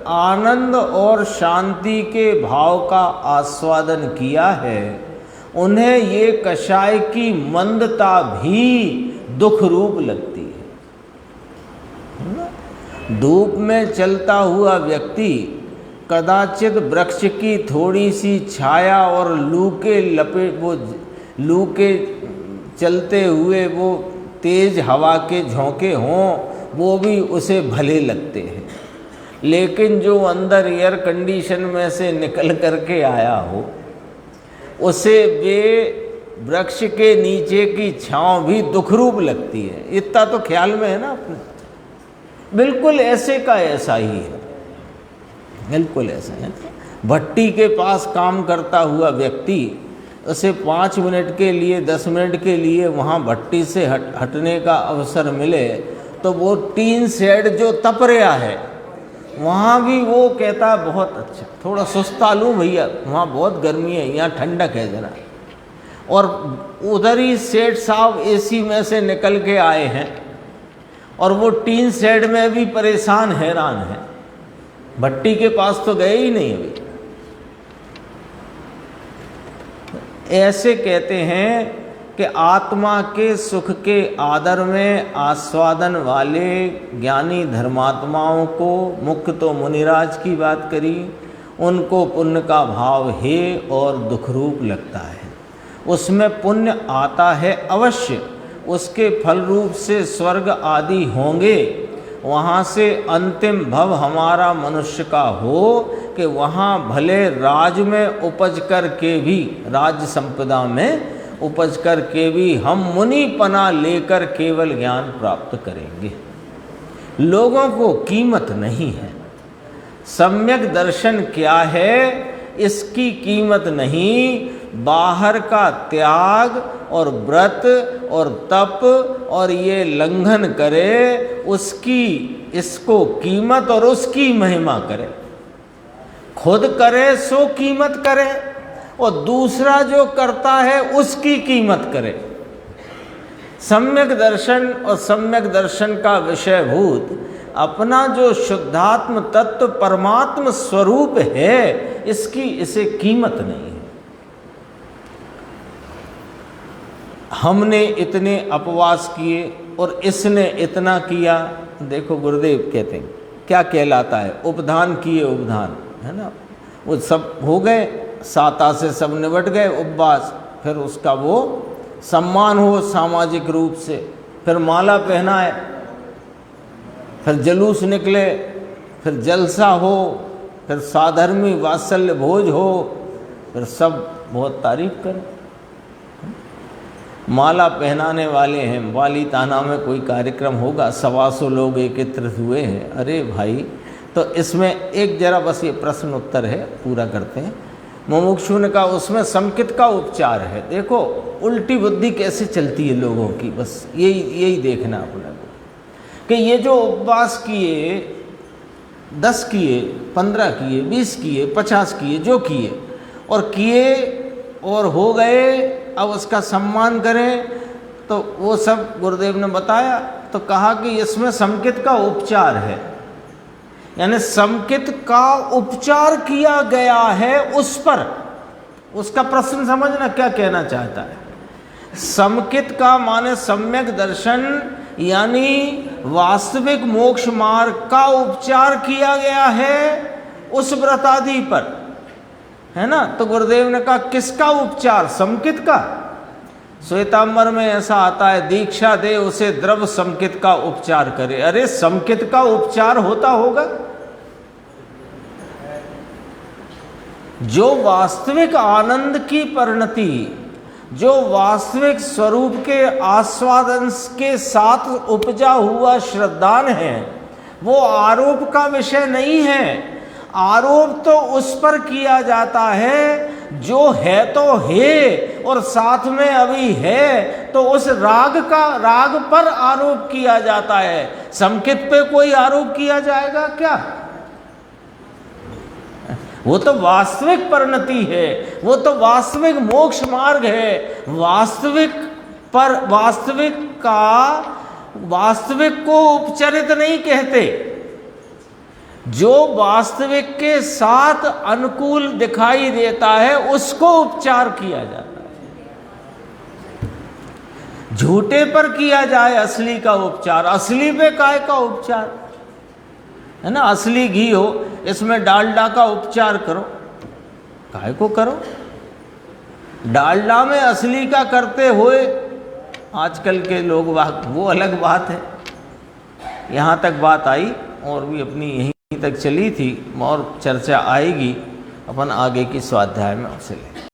A: आनंद और शांति के भाव का आस्वादन किया है, उन्हें ये कषाय की मंदता भी दुख रूप लगती है। धूप में चलता हुआ व्यक्ति कदाचित वृक्ष की थोड़ी सी छाया और लू के चलते हुए वो तेज हवा के झोंके हों, वो भी उसे भले लगते हैं। लेकिन जो अंदर एयर कंडीशन में से निकल करके आया हो, उसे वे वृक्ष के नीचे की छांव भी दुखरूप लगती है। इतना तो ख्याल में है ना अपने। बिल्कुल ऐसे का ऐसा ही है, बिल्कुल ऐसा है। भट्टी के पास काम करता हुआ व्यक्ति, उसे 5 मिनट के लिए 10 मिनट के लिए वहाँ भट्टी से हटने का अवसर मिले तो वो टीन शेड जो तप रहा है वहाँ भी वो कहता है बहुत अच्छा, थोड़ा सुस्ता लूँ भैया, वहाँ बहुत गर्मी है, यहाँ ठंडक है ज़रा। और उधर ही सेठ साहब एसी में से निकल के आए हैं और वो टीन शेड में भी परेशान हैरान है, भट्टी के पास तो गए ही नहीं अभी। ऐसे कहते हैं कि आत्मा के सुख के आदर में आस्वादन वाले ज्ञानी धर्मात्माओं को, मुख्य तो मुनिराज की बात करी, उनको पुण्य का भाव हे और दुखरूप लगता है। उसमें पुण्य आता है अवश्य, उसके फल रूप से स्वर्ग आदि होंगे। वहाँ से अंतिम भव हमारा मनुष्य का हो कि वहाँ भले राज में उपज कर के भी, राज्य संपदा में उपज करके भी हम मुनि पना लेकर केवल ज्ञान प्राप्त करेंगे। लोगों को कीमत नहीं है। सम्यक दर्शन क्या है, इसकी कीमत नहीं। बाहर का त्याग और व्रत और तप और ये लंघन करे, उसकी इसको कीमत और उसकी महिमा करे। खुद करे सो कीमत करे और दूसरा जो करता है उसकी कीमत करे। सम्यक दर्शन और सम्यक दर्शन का विषयभूत अपना जो शुद्धात्म तत्व परमात्म स्वरूप है, इसकी इसे कीमत नहीं है। हमने इतने उपवास किए और इसने इतना किया। देखो गुरुदेव कहते हैं क्या कहलाता है, उपधान किए, उपधान है ना, वो सब हो गए, साता से सब निबट गए उपवास, फिर उसका वो सम्मान हो सामाजिक रूप से, फिर माला पहनाए, फिर जलूस निकले, फिर जलसा हो, फिर साधर्मी वात्सल्य भोज हो, फिर सब बहुत तारीफ करें। माला पहनाने वाले हैं, वाली ताना में कोई कार्यक्रम होगा, 125 लोग एकत्रित हुए हैं। अरे भाई, तो इसमें एक जरा बस ये प्रश्न उत्तर है, पूरा करते हैं। मुमुक्षु ने कहा उसमें संकित का उपचार है। देखो उल्टी बुद्धि कैसे चलती है लोगों की, बस यही देखना अपने को कि ये जो उपवास किए, 10 किए, 15 किए, 20 किए, 50 किए, जो किए और हो गए, अब उसका सम्मान करें, तो वो सब गुरुदेव ने बताया। तो कहा कि इसमें संकित का उपचार है, यानी संकित का उपचार किया गया है उस पर। उसका प्रश्न समझना क्या कहना चाहता है। संकित का माने सम्यक दर्शन, यानी वास्तविक मोक्ष मार्ग का उपचार किया गया है उस व्रतादि पर, है ना। तो गुरुदेव ने कहा किसका उपचार, संकित का। श्वेतांबर में ऐसा आता है, दीक्षा दे उसे द्रव संकित का उपचार करे। अरे संकित का उपचार होता होगा, जो वास्तविक आनंद की परिणति, जो वास्तविक स्वरूप के आस्वादन के साथ उपजा हुआ श्रद्धान है, वो आरोप का विषय नहीं है। आरोप तो उस पर किया जाता है जो है तो है और साथ में अभी है, तो उस राग पर आरोप किया जाता है। संकित पे कोई आरोप किया जाएगा क्या? वो तो वास्तविक परिणति है, वो तो वास्तविक मोक्ष मार्ग है। वास्तविक को उपचरित नहीं कहते। जो वास्तविक के साथ अनुकूल दिखाई देता है उसको उपचार किया जाता है। झूठे पर किया जाए असली का उपचार, असली पे काय का उपचार, है ना। असली घी हो, इसमें डालडा का उपचार करो, काय को करो। डालडा में असली का करते हुए आजकल के लोग वो अलग बात है। यहाँ तक बात आई और भी अपनी यहीं तक चली थी, और चर्चा आएगी अपन आगे की स्वाध्याय में उससे लें।